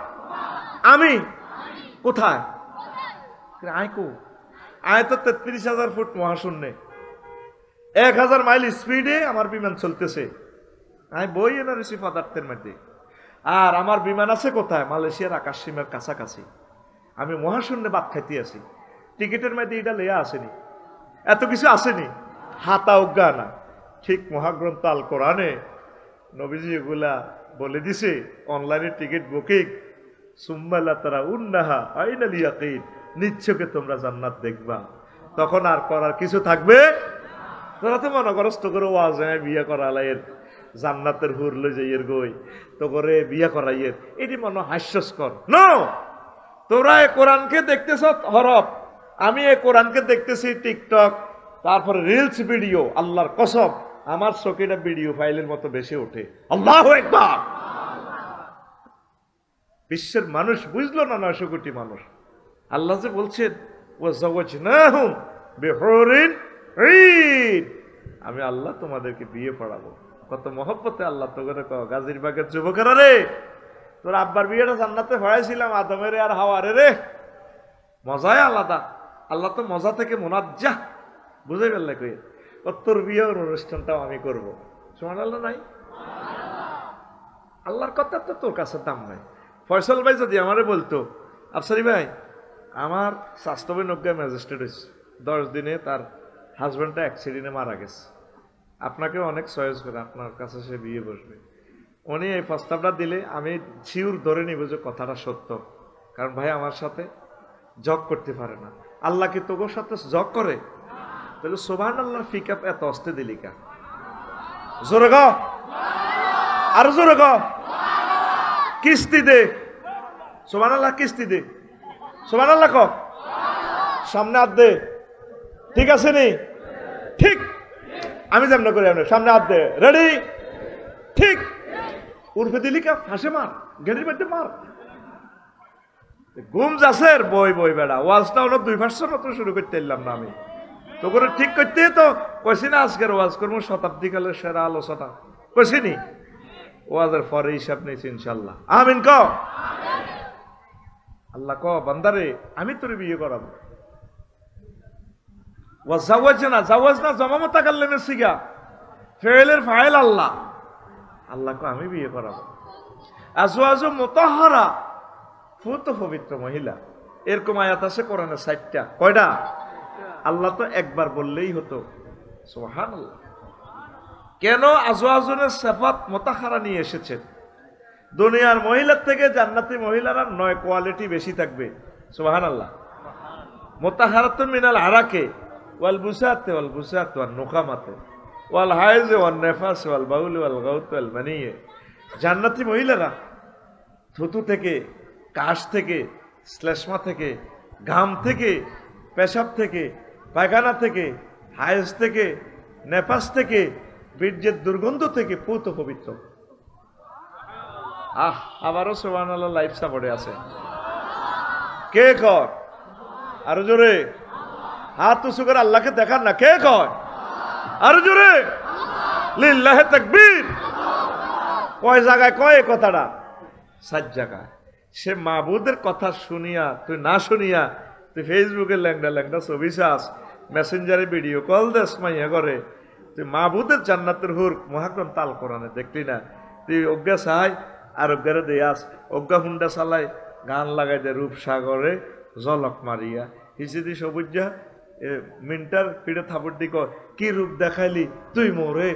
আমি কোথায়? আয় তো 33,000 ফুট মহাশূন্যে। 1000 মাইল স্পিডে আমার বিমান চলতেছে, আমি বই এনে রয়েছি পদার্থের মধ্যে। আর আমার বিমান আছে কোথায়? মালয়েশিয়ার আকাশ সীমার কাছাকাছি। আমি মহাশূন্যে বাদ খাইতে আছি। টিকিটের মধ্যে এটা লেয়া আসেনি, এত কিছু আসেনি, হাতা অজ্ঞা না। ঠিক মহাগ্রন্থ আল কোরআনে নবীজি এগুলা বলে দিছে, অনলাইনে টিকিট বুকিং, সুম্মাল্লা তারা উন্নাহা আইনাল ইয়াকিন, নিশ্চয়কে তোমরা জান্নাত দেখবা। তখন আর করার কিছু থাকবে। তোরা তো মনে করস তো করে ওয়াজ বিয়ে করালাইয়ের, জান্নাতের হুর লই যাইয়ের গই তো করে বিয়ে করাইয়ের, এটি মনে হাস্যস্কর। নো, তোমরা এই কোরআনকে দেখতেছ হরফ, আমি এই কোরআনকে দেখতেছি টিকটক, তারপরে রিলস ভিডিও। আল্লাহর কসম, আমার চোখেটা ভিডিও ফাইলের মতো বেশি ওঠে। আল্লাহু আকবার। বিশ্বের মানুষ বুঝলো না, 900 কোটি মানুষ। আল্লাহ যে বলছেন ওয়াজাওয়াজনাহুম বিহুরিন ঈন, আমি আল্লাহ তোমাদেরকে বিয়ে পড়াবো। কত মহব্বতে আল্লাহ তো করে কও, গাজীরবাগের যুবকেরা রে, তোর আব্বার বিয়েটা জান্নাতে পড়াইছিলাম, আদমের আর হাওয়ারে রে, মজাই আলাদা। আল্লাহ তো মজা থেকে মুনাজ্জাহ, বুঝে ফেললে কই তোর বিয়ের অনুষ্ঠানটাও আমি করব। সুবহানাল্লাহ নাই? আল্লাহর কথা তো তোর কাছে দাম নাই। ফয়সাল ভাই যদি আমারে বলতো, আফসারি ভাই আমার স্বাস্থ্য নজ্ঞা ম্যাজিস্ট্রেট হয়েছে, 10 দিনে তার হাজব্যান্ডটা অ্যাক্সিডেন্টে মারা গেছে, আপনাকে অনেক চয়েস করে আপনার কাছে সে বিয়ে বসবে, উনি এই প্রস্তাবটা দিলে আমি শিওর ধরে নিব যে কথাটা সত্য। কারণ ভাই আমার সাথে জগ করতে পারে না। আল্লাহ কি তোর সাথে জগ করে? তাহলে সুবহানাল্লাহর ফিকআপ এত অস্তে দিলি কা? জোরে গো, আর জোরে গো, কিস্তি দে সুবহানাল্লাহ, কিস্তি দে সুবহানাল্লাহ কও, সামনে হাত দে, ঠিক আছে নি? ঠিক আমি যেমন করি আপনি সামনে হাত দে, রেডি, ঠিক উর্ফে দিলি কা? ফাঁসে মার, গেড়ির মধ্যে মার। ঘুম যাচ্ছে বই বই বেড়া, ওয়াজটা হলো 2% মতো শুরু করতে এলাম না আমি তো করে, ঠিক করতে তো কইছি না আজকের ওয়াজ করবো শতাব্দীকালের সেরা আলোচনা, কইছি নি? ওয়াজের পরে হিসাব নিয়েছি ইনশাল্লাহ। আমিন ক। আল্লাহ ক বান্দারে আমি তোর বিয়ে করাবো। ওয়াজাওয়াজনা, জাওয়াজনা জমা মুতাকাল্লিমের সিগা, ফেলের ফাইল আল্লাহ। আল্লাহ ক আমি বিয়ে করাবো। আজওয়াজু মুতাহহারা, ফুত পবিত্র মহিলা। এরকম আয়াত আছে কোরআনে 60টা। কয়টা? আল্লাহ তো একবার বললেই হতো। সুবহানাল্লাহ। কেন আজওয়াজুনের সিফাত মুতাহহারা নিয়ে এসেছেন? দুনিয়ার মহিলার থেকে জান্নাতি মহিলারা 9 কোয়ালিটি বেশি থাকবে। সুবহানাল্লাহ। মুতাহহারাতুন মিনাল আরাকে ওয়াল বুসাতে ওয়াল বুসাত ওয়ান নুকামাতে ওয়াল হাইজ ওয়ান নিফাস ওয়াল বাউল ওয়াল গাউত ওয়াল মানিয়ে। জান্নাতি মহিলারা থুতু থেকে, কাশ থেকে, শ্লেষ্মা থেকে, ঘাম থেকে, পেশাব থেকে, পায়খানা থেকে, হাইজ থেকে, নেফাস থেকে, বীর্যের দুর্গন্ধ থেকে পুত পবিত্র। আবারও সুবহানাল্লাহ লাইফ সাপোর্টে আছে। কে কয়? আরো জোরে হাত উঁচু করে আল্লাহকে দেখান না, কে কয়? আরো জোরে লিল্লাহি তাকবীর। কয় জায়গায় কয় এই কথাটা? 7 জায়গায়। সে মাবুদের কথা শুনিয়া তুই না শুনিয়া তুই ফেসবুকে ল্যাংডা ল্যাংডা ছবি চাস, মেসেঞ্জারে ভিডিও কল দেস মাইয়া করে, তুই মাবুদের জান্নাতের হুর মহাগ্রন্থ আল কোরআনে দেখলি না? তুই অজ্ঞা চাই আর অজ্ঞারে দেয়াস, অজ্ঞা হুন্ডা চালাই, গান লাগাই দে রূপসাগরে জলক মারিয়া, হিসিদি সবুজা মিন্টার পিঠে থাপড় দি কয় কি রূপ দেখাইলি তুই মোরে,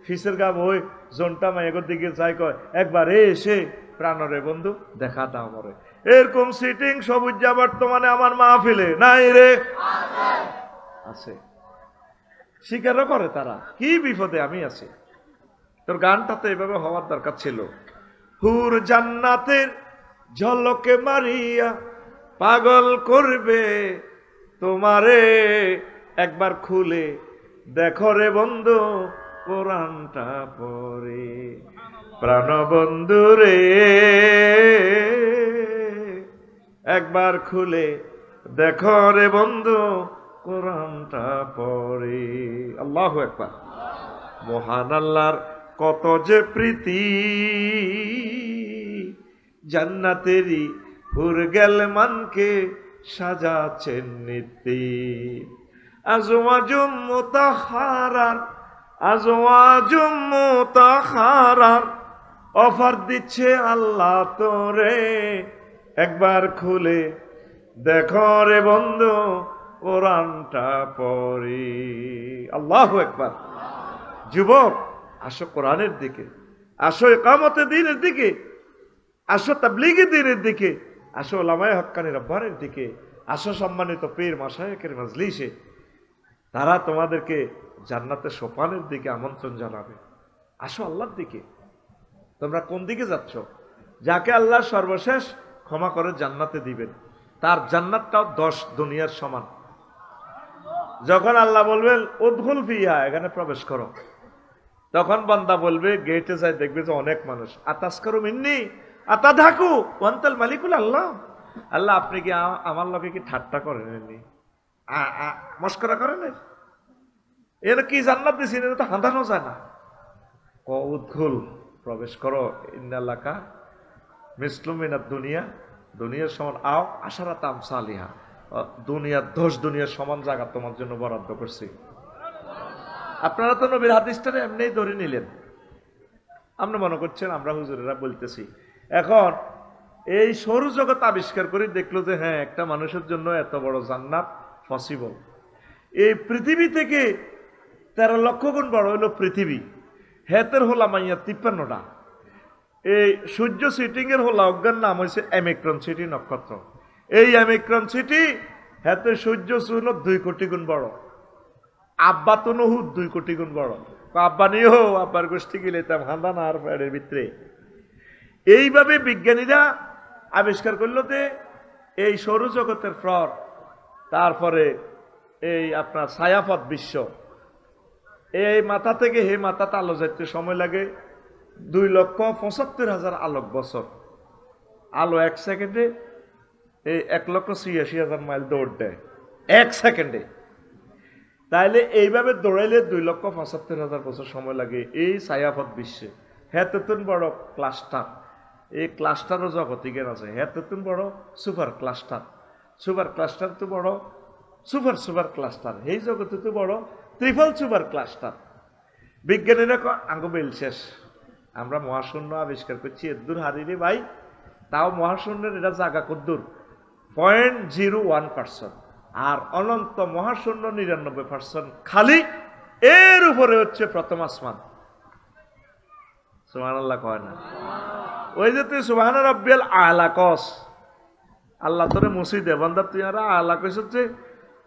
ফিসের গা বই জনটা মায়ের দিকে চাই কয় একবার এসে প্রাণরে বন্ধু দেখা দাও মরে। এরকম সিটিং সবুজা বর্তমানে আমার মাহফিলে নাই রে? আছে। স্বীকারও করে তারা, কি বিপদে আমি আছি। তোর গানটা তো এভাবে হওয়ার দরকার ছিল। হুর জান্নাতের ঝলকে মারিয়া পাগল করবে তোমারে, একবার খুলে দেখো রে বন্ধু কোরআনটা পড়ে। প্রাণ বন্ধু রে একবার খুলে দেখো রে বন্ধু কোরআনটা পড়ে। আল্লাহু আকবার। মহান আল্লাহর কত যে প্রীতি, জান্নাতেরই হুর গেল মানকে সাজাচ্ছেন নীতি। আজওয়াজুম মুতাহহারার, আজওয়াজুম মুতাহহারার অফার দিচ্ছে আল্লাহ তোরে, একবার খুলে দেখো রে বন্ধু কোরআনটা পড়ি। আল্লাহু আকবার। যুবক আসো কোরআনের দিকে, আসো ইকামতে দ্বীনের দিকে, আসো তাবলীগে দ্বীনের দিকে, আসো উলামায়ে হক্কানি রব্বানির দিকে, আসো সম্মানিত পীর মাশায়েখের মজলিসে। তারা তোমাদেরকে জান্নাতের সোপানের দিকে আমন্ত্রণ জানাবে। আসো আল্লাহর দিকে। তোমরা কোন দিকে যাচ্ছ? যাকে আল্লাহ সর্বশেষ ক্ষমা করে জান্নাতে দিবেন, তার জান্নাতটাও 10 দুনিয়ার সমান। যখন আল্লাহ বলবেন উদখুল ফিহা, এখানে প্রবেশ করো, তখন বান্দা বলবে, গেটে যায় দেখবে যে অনেক মানুষ, আতাসকারু মিন্নি আতাধাকু ওয়ান্তাল মালিকুল আল্লাহ। আল্লাহ আপনি কি আমার লোকে কি ঠাট্টা করেন, মস্করা করেন? এর কি জান্নাত দিয়েছেন, এটা তো হাঁদানো যায় না। উদখুল প্রবেশ করো, ইন্নাল্লাকা মিসলুম মিনাদ দুনিয়া, দুনিয়ার সমান আও আশারাত আমসালিহা, দুনিয়ার 10 দুনিয়ার সমান জায়গা তোমার জন্য বরাদ্দ করছি। আপনারা তো নবীর হাদিসটারে এমনিই ধরে নিলেন, আপনি মনে করছেন আমরা হুজুরেরা বলতেছি। এখন এই সৌরজগৎ আবিষ্কার করে দেখলো যে হ্যাঁ, একটা মানুষের জন্য এত বড় জান্নাত পসিবল। এই পৃথিবী থেকে 13 লক্ষ গুণ বড় হলো পৃথিবী। হেতের হোলা মাইয়া 53টা। এই সূর্য সিটিং এর হোলা অজ্ঞান নাম হয়েছে অ্যামিক্রন সিটি নক্ষত্র। এই অ্যামিক্রন সিটি হেতে সূর্য চূর্ণ 2 কোটি গুণ বড়। আব্বা তো নহু 2 কোটি গুণ বড়। আব্বা নিয়েও আব্বার গোষ্ঠী গেলে তাম হাঁদান আর পেড়ের ভিতরে। এইভাবে বিজ্ঞানীরা আবিষ্কার করলো যে এই সৌরজগতের ফ্রর, তারপরে এই আপনার ছায়াপথ বিশ্ব, এই মাথা থেকে হে মাথাতে আলো যেতে সময় লাগে 2,75,000 আলোক বছর। আলো 1 সেকেন্ডে এই 1,86,000 মাইল দৌড় দেয় 1 সেকেন্ডে। তাইলে এইভাবে দৌড়াইলে 2,75,000 বছর সময় লাগে এই ছায়াপথ বিশ্বে। হেততুন বড় ক্লাস্টার, এই ক্লাস্টারও জগতে জ্ঞান আছে। হেততুন বড় সুপার ক্লাস্টার, সুপার ক্লাস্টার তো বড় সুপার সুপার ক্লাস্টার, এই জগতে তো বড় ট্রিপল সুপার ক্লাস্টার। বিজ্ঞানীরা আঙ্গবেল শেষ, আমরা মহাশূন্য আবিষ্কার করছি এদূর হারিরে ভাই, তাও মহাশূন্যের এটা জায়গা কদ্দূর 0.01%, আর অনন্ত মহাশূন্য 99% খালি। এর উপরে হচ্ছে প্রথম আসমান। সুবহানাল্লাহ কয় না? ওই যে তুই সুবহানা রাব্বিয়াল আলা কস, আল্লাহ তোরে মুসি দে বান্দা, তুই আর আলা কইছ যে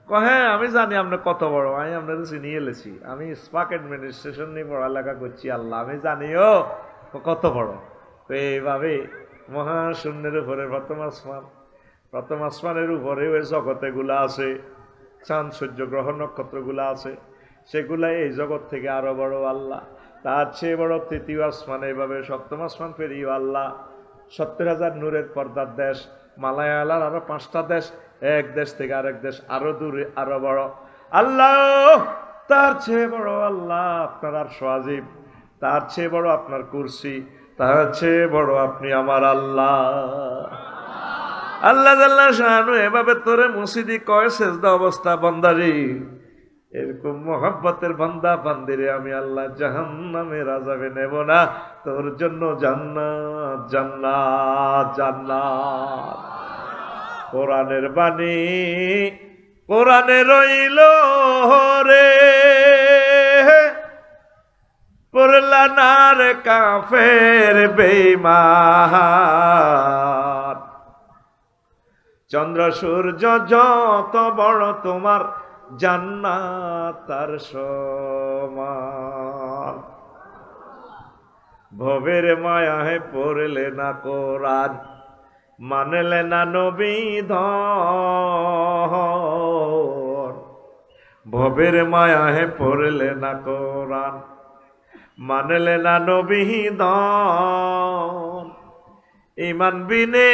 হ্যাঁ আমি জানি আপনি কত বড়, আমি আপনাদের চিনিয়ে এলেছি, আমি স্পাক অ্যাডমিনিস্ট্রেশন নিয়ে পড়ালেখা করছি, আল্লাহ আমি জানিও কত বড়। তো এইভাবে মহাশূন্যের উপরে প্রথম আসমান, প্রথম আসমানের উপরে ওই জগতে গুলা আছে, চাঁদ সূর্য গ্রহ নক্ষত্র গুলা আছে, সেগুলা এই জগৎ থেকে আরো বড় আল্লাহ। তার চেয়ে বড় তৃতীয় আসমান, এইভাবে সপ্তম আসমান পেরিয়ে আল্লাহ 70,000 নূরের পর্দার দেশ মালায়ালার আরো 5টা দেশ, এক দেশ থেকে আরেক দেশ আরো দূরে আরো বড় আল্লাহ। তার চেয়ে বড় আল্লাহ আপনার আরশ আজিম, তার চেয়ে বড় আপনার কুরসি, তার চেয়ে বড় আপনি আমার আল্লাহ। আল্লাহ জাল্লা শানু এভাবে তোরে মসজিদি কয় সেজদা অবস্থা বান্দারি, এরকম মোহাব্বতের বান্দা বান্দিরে আমি আল্লাহ জাহান্নামের আযাবে নেব না, তোর জন্য জান্নাত জান্নাত জান্নাত। কোরআনের বাণী কোরআনে রইল রে, পড়লা না রে কাফের বেঈমান। চন্দ্র সূর্য যত বড় তোমার জান্নাত তার সমান। ভবের মায়ায় পড়লে না কোরআন, মানলে না নবী ধন। ভবের মায়ায় পড়লে না কোরআন, মানলে না নবী ধন। ঈমান বিনে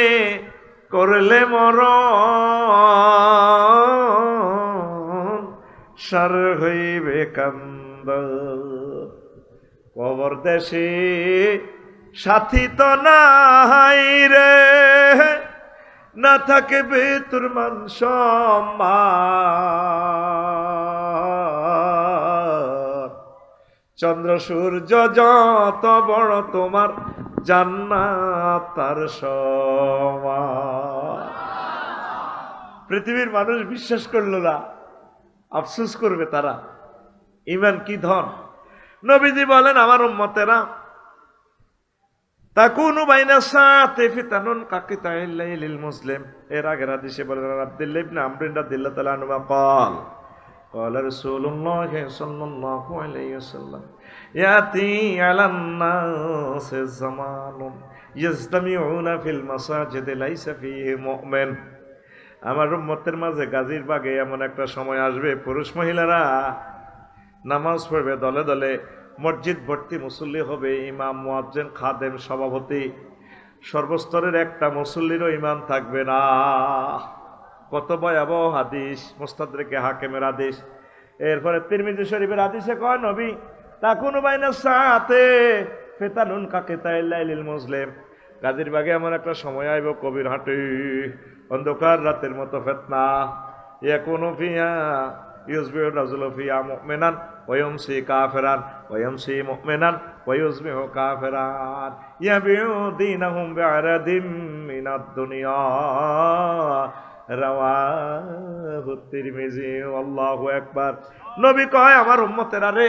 করলে মরণ, সার হইবে কান্দ। কবর দেশে সাথী তো নাই রে, না থাকবে তোর মান সম্মান। চন্দ্র সূর্য যত বড় তোমার জান্নাত তার সমান। পৃথিবীর মানুষ বিশ্বাস করলো না, আফসোস করবে তারা। ঈমান কি ধন। নবীজি বলেন আমার উম্মতেরা তাকুনু বাইনা সাআতি ফিতানুন কাকিতাইল লাইলিল মুসলিম। এর আগের হাদিসে বলেন আব্দুল্লাহ ইবনে আমর রাদিয়াল্লাহু তাআলা আনহু قال قال رسول الله صلى الله عليه وسلم ياتي على الناس زمان يجتمعون في المساجد ليس فيه مؤمن। আমার উম্মতের মাঝে গাজীর বাগে এমন একটা সময় আসবে, পুরুষ মহিলারা নামাজ পড়বে দলে দলে, মসজিদ ভর্তি মুসল্লি হবে, ইমাম, মুয়াজ্জিন, খাদেম, সভাপতি, সর্বস্তরের একটা মুসল্লিরও ইমান থাকবে না। কত ভয়াবহ হাদিস, মুস্তাদরিকে হাকিমের হাদিস। এরপরে তিরমিজি শরীফের হাদিসে কয় নবী তাকুনু বাইনা সাআতি ফিতানুন কাকিতাইল লাইলিল মুসলিম। গাজীর বাগে এমন একটা সময় আইব, কবির হাটে অন্ধকার রাতের মতো ফিতনা। ইয়াকুনু ফিহা ইউসবিহু রাজুলু ফিহা মুমিনান ওয়া ইয়ামসি কাফিরান ওয়া ইয়ামসি মুমিনান ওয়া ইউসবিহু কাফিরান ইয়াবিউ দীনাহুম বিআরাদিম মিনাদ দুনিয়া। রাওয়াহু তিরমিজি। আল্লাহু আকবার। নবী কয় আমার উম্মতেরা রে,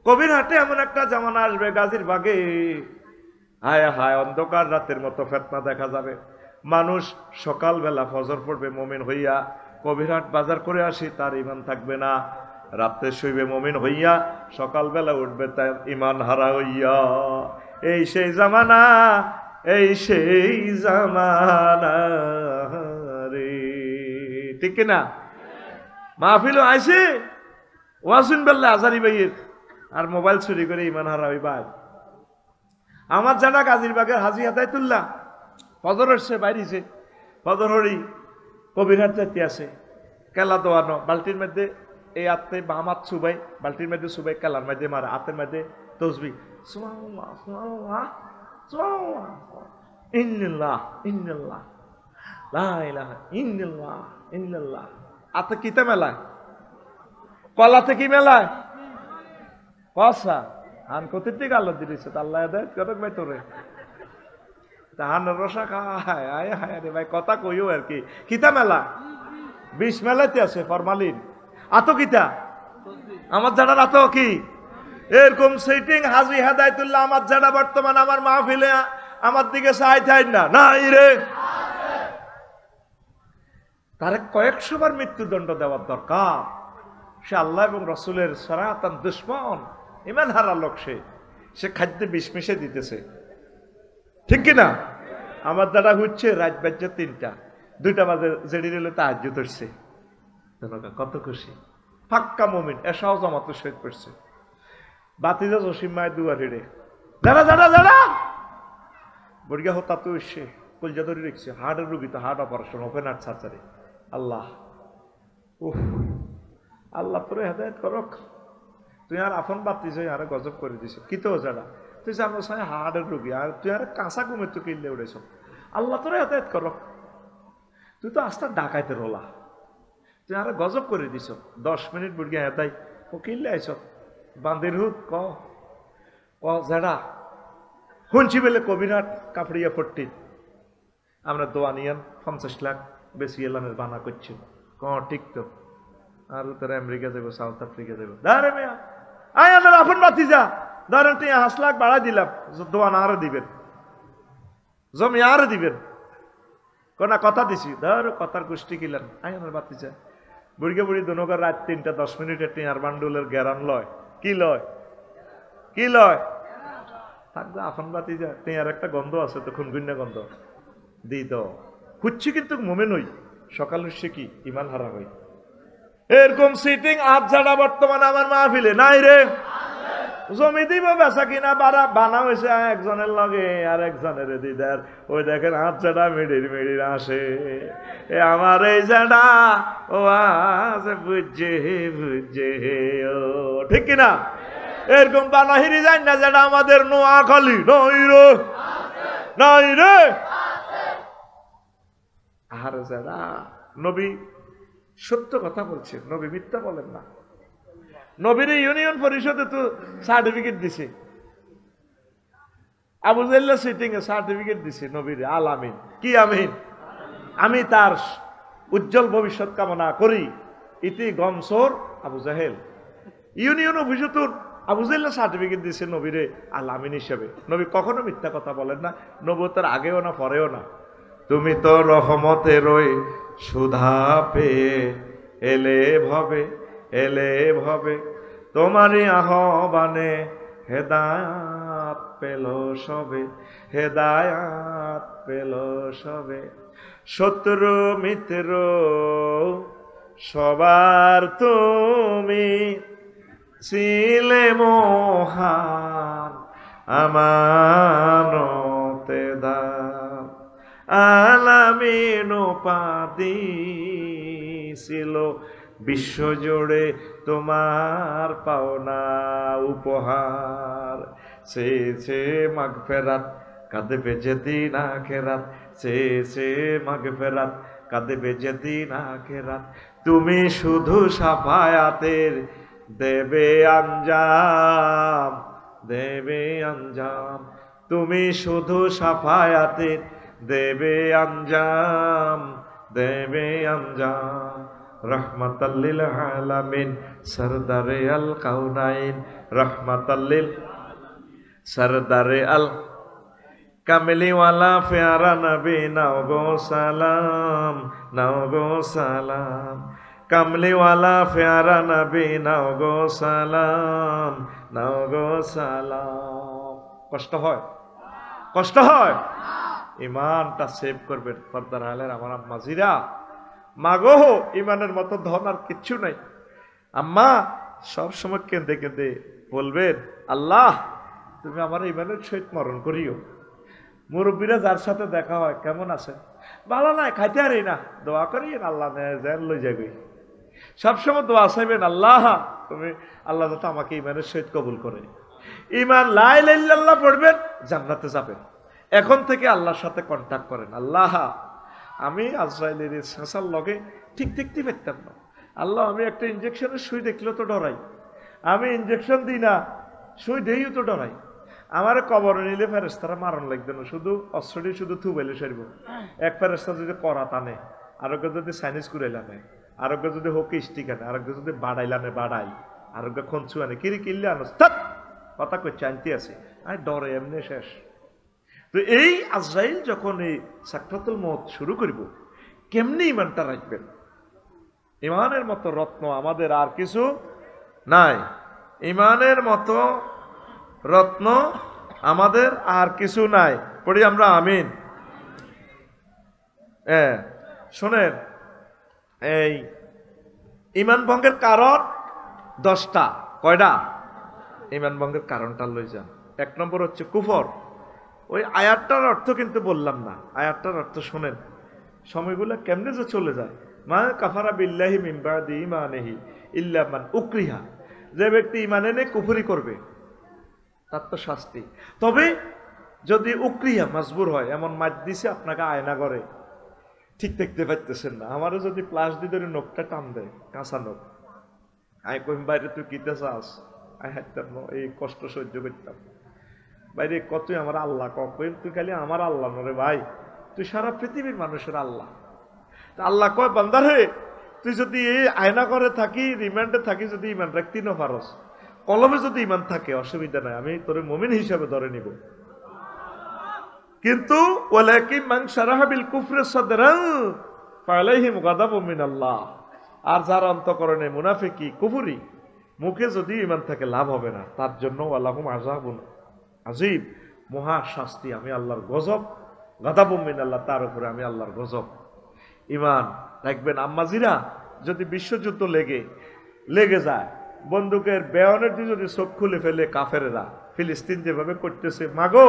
কবির হাটে এমন একটা জামানা আসবে গাজীর বাগে, হায় হায় অন্ধকার রাতের মতো ফিতনা দেখা যাবে। মানুষ সকালবেলা ফজর পড়বে মুমিন হইয়া, কবিরহাট বাজার করে আসি তার ঈমান থাকবে না। রাতে শুইবে মুমিন হইয়া, সকালবেলা উঠবে তার ঈমান হারা হইয়া। এই সেই জামানা, এই সেই জামানা রে, ঠিক কিনা? মাহফিলও আইছে, ওয়াজুন বেল্লা আজারি ভাইয়ের, আর মোবাইল চুরি করে ঈমান হারা হইবা। আমার জানা গাজীর বাগের হাজি হাদায়তুল্লাহ ফজর হচ্ছে বাইরেছে, ফজর হরি কবিরহাট যাইতে আছে, কেলা দোয়ানো বালতির মধ্যে এই আত্মে বামাত সুবাই, বালতির মধ্যে সুবাই কেলার মধ্যে মারে, হাতের মধ্যে তসবি সুবহানাল্লাহ সুবহানাল্লাহ সুবহানাল্লাহ ইন্নাল্লাহ ইন্নাল্লাহ লা ইলাহা ইল্লাল্লাহ ইল্লাল্লাহ। আতে কিতে মেলায়, কলাতে কি মেলায়? কসা আন কতির দিকে আল্লাহ দিয়েছে, আল্লাহ হেদায়েত করুক ভাই তোরে। তাহানের রসা খায়, আয় হায় রে ভাই, কথা কইও আর কি। কিতা মেলা? বিষ মেলাতে আছে ফরমালিন। আতো কিতা আমার জানার আতো কি এরকম সেটিং হাজি হেদায়েতুল্লাহ আমার জানা বর্তমান আমার মাহফিলে আমার দিকে চাই থাই না নাই রে। তার কয়েকশোবার মৃত্যুদণ্ড দেওয়ার দরকার। সে আল্লাহ এবং রসুলের সরাতান দুশ্মন, ইমান হারা লোক। সে খাদ্যে বিষ মিশে দিতেছে, ঠিক কিনা? আমার দাদা হচ্ছে রাত বাজ্য 3টা, 2টা বাজে জেডি রেলে তাহাজ্জুদ হচ্ছে। কত খুশি, ফাক্কা মুমিন, এসাও জামাতে শহীদ পড়ছে। বাতিজা জসিম মায়ের দুয়ার হেড়ে দাঁড়া দাঁড়া দাঁড়া বর্গা হতা তো এসে কলজা ধরে রেখেছে, হার্টের রুগী তো, heart operation, open heart surgery. Allah উফ, আল্লাহ তোরে হেদায়েত করক। তুই আর আফন বাতিস আরে গজব করে দিছ, কি তো যারা তুই আমার সাথে হার্টের রুগী, আর তুই আর কাঁচা ঘুমে তুই কিনলে উড়েছ। আল্লাহ তোরে হেদায়েত করক। তুই তো আস্তা ডাকাইতে রোলা, তুই আর গজব করে দিছ। 10 মিনিট বুড়িয়া হেদাই ও কিনলে আইস বান্দির হুদ ক জেডা শুনছি বলে কবিরহাট কাপড়িয়া 40 আমরা দোয়া নিয়ান 50 লাখ বেশি এলানের বানা করছি। ঠিক তো, আর তোরা আমেরিকা যাবো, সাউথ আফ্রিকা যাবো। দাঁড়ে মেয়া আয় আমার আপন বাতি যা, ধরেন তুই 5 লাখ বাড়া দিলাম, দোয়া না আরো দিবেন, জমি আরো দিবেন, কোনা কথা দিছি, ধর কথার গোষ্ঠী কিলেন। আয় আমার বাতি যা, বুড়িকে বুড়ি দোনকার রাত 3টা 10 মিনিটের টিয়ার বান্ডুলের গ্যারান লয়। কি লয়? কি লয়? থাকবে আপন বাতি যা, টিয়ার একটা গন্ধ আছে তো, খুনগুন্যা গন্ধ দিই তো খুঁজছি, কিন্তু মোমেন হই সকাল উঠছে কি ইমান হারা হই। এরকম সিটিং আপ ছাড়া বর্তমানে আমার মাহফিলে নাই রে। জমি দিব বেচা কিনা বানা হয়েছে একজনের লগে আর একজনের দিদার, ওই দেখেন হাত ছাড়া মিড়ির মিড়ির আসে। আমার এই জানা ও আছে বুঝে বুঝে ও, ঠিক কিনা? এরকম বানাহিরি যাই না যেটা আমাদের নোয়াখালী নই রে, নাই রে। আর যারা নবী সত্য কথা বলছেন, নবী মিথ্যা বলেন না। নবীর ইউনিয়ন পরিষদে তো সার্টিফিকেট দিছে, আবু জাহেল সিটিং এ সার্টিফিকেট দিছে নবীর, আল আমিন। কি আমিন? আমি তার উজ্জ্বল ভবিষ্যৎ কামনা করি। ইতি গমসোর আবু জাহেল। ইউনিয়ন অফিসে তো আবু জাহেল সার্টিফিকেট দিছে নবীরে আল আমিন হিসেবে। নবী কখনো মিথ্যা কথা বলেন না, নবুয়তের আগেও না পরেও না। তুমি তো রহমতেরই সুধা পেয়ে এলে ভবে, তোমারই আহ্বানে হেদায়াত পেল সবে, শত্রু মিত্র সবার তুমি ছিলে মহান, আমানতে দাও আলামিন উপাধি ছিল, বিশ্বজুড়ে তোমার পাওনা উপহার। সে মাগফিরাত কাঁদবে যেদিন আখিরাত, সে মাগফিরাত কাঁদবে যেদিন আখিরাত, তুমি শুধু সাফায়াতের দেবে আঞ্জাম, তুমি শুধু সাফায়াতের দেবে আঞ্জাম, রহমাতাল্লিল আলামিন সরদারে আল কাউনাইন, রহমাতাল্লিল সরদারে আল কামলিওয়ালা প্যারা নবী, নাও গো সালাম, কামলিওয়ালা প্যারা নবী, নাও গো সালাম। কষ্ট হয়? ইমানটা সেভ করবেন পর্দার আলের আমার আম্মাজিরা। মাগো, ইমানের মতো ধন আর কিচ্ছু নাই। আম্মা সব সময় কেঁদে কেঁদে বলবেন, আল্লাহ তুমি আমার ইমানের সহিত মরণ করিও। মুরব্বীরা যার সাথে দেখা হয়, কেমন আছে? ভালো নাই, খাইতে আরি না, দোয়া করি আল্লাহ লই যাবি। সবসময় দোয়া চাইবেন, আল্লাহ তুমি, আল্লাহ যাতে আমাকে ইমানের সহিত কবুল করে। ইমান লা ইলাহা ইল্লাল্লাহ পড়বেন, জান্নাতে যাবেন। এখন থেকে আল্লাহর সাথে কন্ট্যাক্ট করেন। আল্লাহ আমি আজরাইলের শেষার লগে ঠিক দেখতে পারতাম না, আল্লাহ আমি একটা ইঞ্জেকশনের সুই দেখলেও তো ডরাই, আমি ইঞ্জেকশন দিই না, সুই দেইও তো ডরাই। আমার কবরে নিলে ফেরেশতারা মারণ লাগবে না, শুধু অস্ত্রটি শুধু থুবাইলে সারব। এক ফেরেশতা যদি করা টানে, আরোগ্য যদি সাইনিস কুড়াইলানে, আরোগ্য যদি হকি স্টিক আনে, আরোগ্য যদি বাড়াইলানে বাড়াই, আরোগ্য খঞ্চু আনে, কিরি কিনলে আনস কথা করছে আনতে আছে, আমি ডরে এমনি শেষ। তো এই আজরাইল যখন এই সাকরাতুল মউত শুরু করিব, কেমনি ইমানটা রাখবেন? ইমানের মতো রত্ন আমাদের আর কিছু নাই, ইমানের মতো রত্ন আমাদের আর কিছু নাই। পড়ি আমরা আমিন। শোনেন, এই ইমান ভঙ্গের কারণ 10টা। কয়টা? ইমান ভঙ্গের কারণটা লই যান। 1 নম্বর হচ্ছে কুফর। ওই আয়াতটার অর্থ কিন্তু বললাম না, আয়াতটার অর্থ শোনেন, সময়গুলো কেমনে যে চলে যায়। মা কাফারা বিল্লাহি মিন বাদি ঈমানিহি ইল্লা মান উকরিহা, যে ব্যক্তি ঈমান এনে কুফরি করবে তার তো শাস্তি। তবে যদি উকরিহা মাজবুর হয়, এমন মার দিছে আপনাকে আয়না করে ঠিক দেখতে পাইতেছেন না, আমারও যদি প্লাস দিয়ে ধরে নখটা টান দেয়, কাঁচা নখ, আই কইম বাইরে তুই কিতে চাস, আই হাঁটতাম এই কষ্ট সহ্য করতাম, বাইরে কতই আমার আল্লাহ কইম, তুই খালি আমার আল্লাহ নরে ভাই, তুই সারা পৃথিবীর মানুষের আল্লাহ। আল্লাহ কয় বান্দার হে, তুই যদি এই আয়না করে থাকি, রিমান্ডে থাকি, যদি ইমান রাখতে না পারস, কলমে যদি ইমান থাকে অসুবিধা নাই, আমি তোরে মুমিন হিসাবে ধরে নিব। কিন্তু ওয়ালাকিন মান শারাহা বিল কুফরি সাদরান ফালাইহিম গাদাবুম মিনাল্লাহ, আর যার অন্তঃকরণে মুনাফিকি কুফরি, মুখে যদি ইমান থাকে লাভ হবে না, তার জন্য ওয়ালাহুম আযাবুন আযীব, মহা শাস্তি, আমি আল্লাহর গজব, গাদাবুম মিনাল্লাহ, তার উপরে আমি আল্লাহর গজব। ইমান রাখবেন। আম্মাজিরা, যদি বিশ্বযুদ্ধ লেগে যায়, বন্দুকের বেয়নের দিয়ে যদি চোখ খুলে ফেলে কাফেরেরা, ফিলিস্তিন যেভাবে করতেছে, মাগো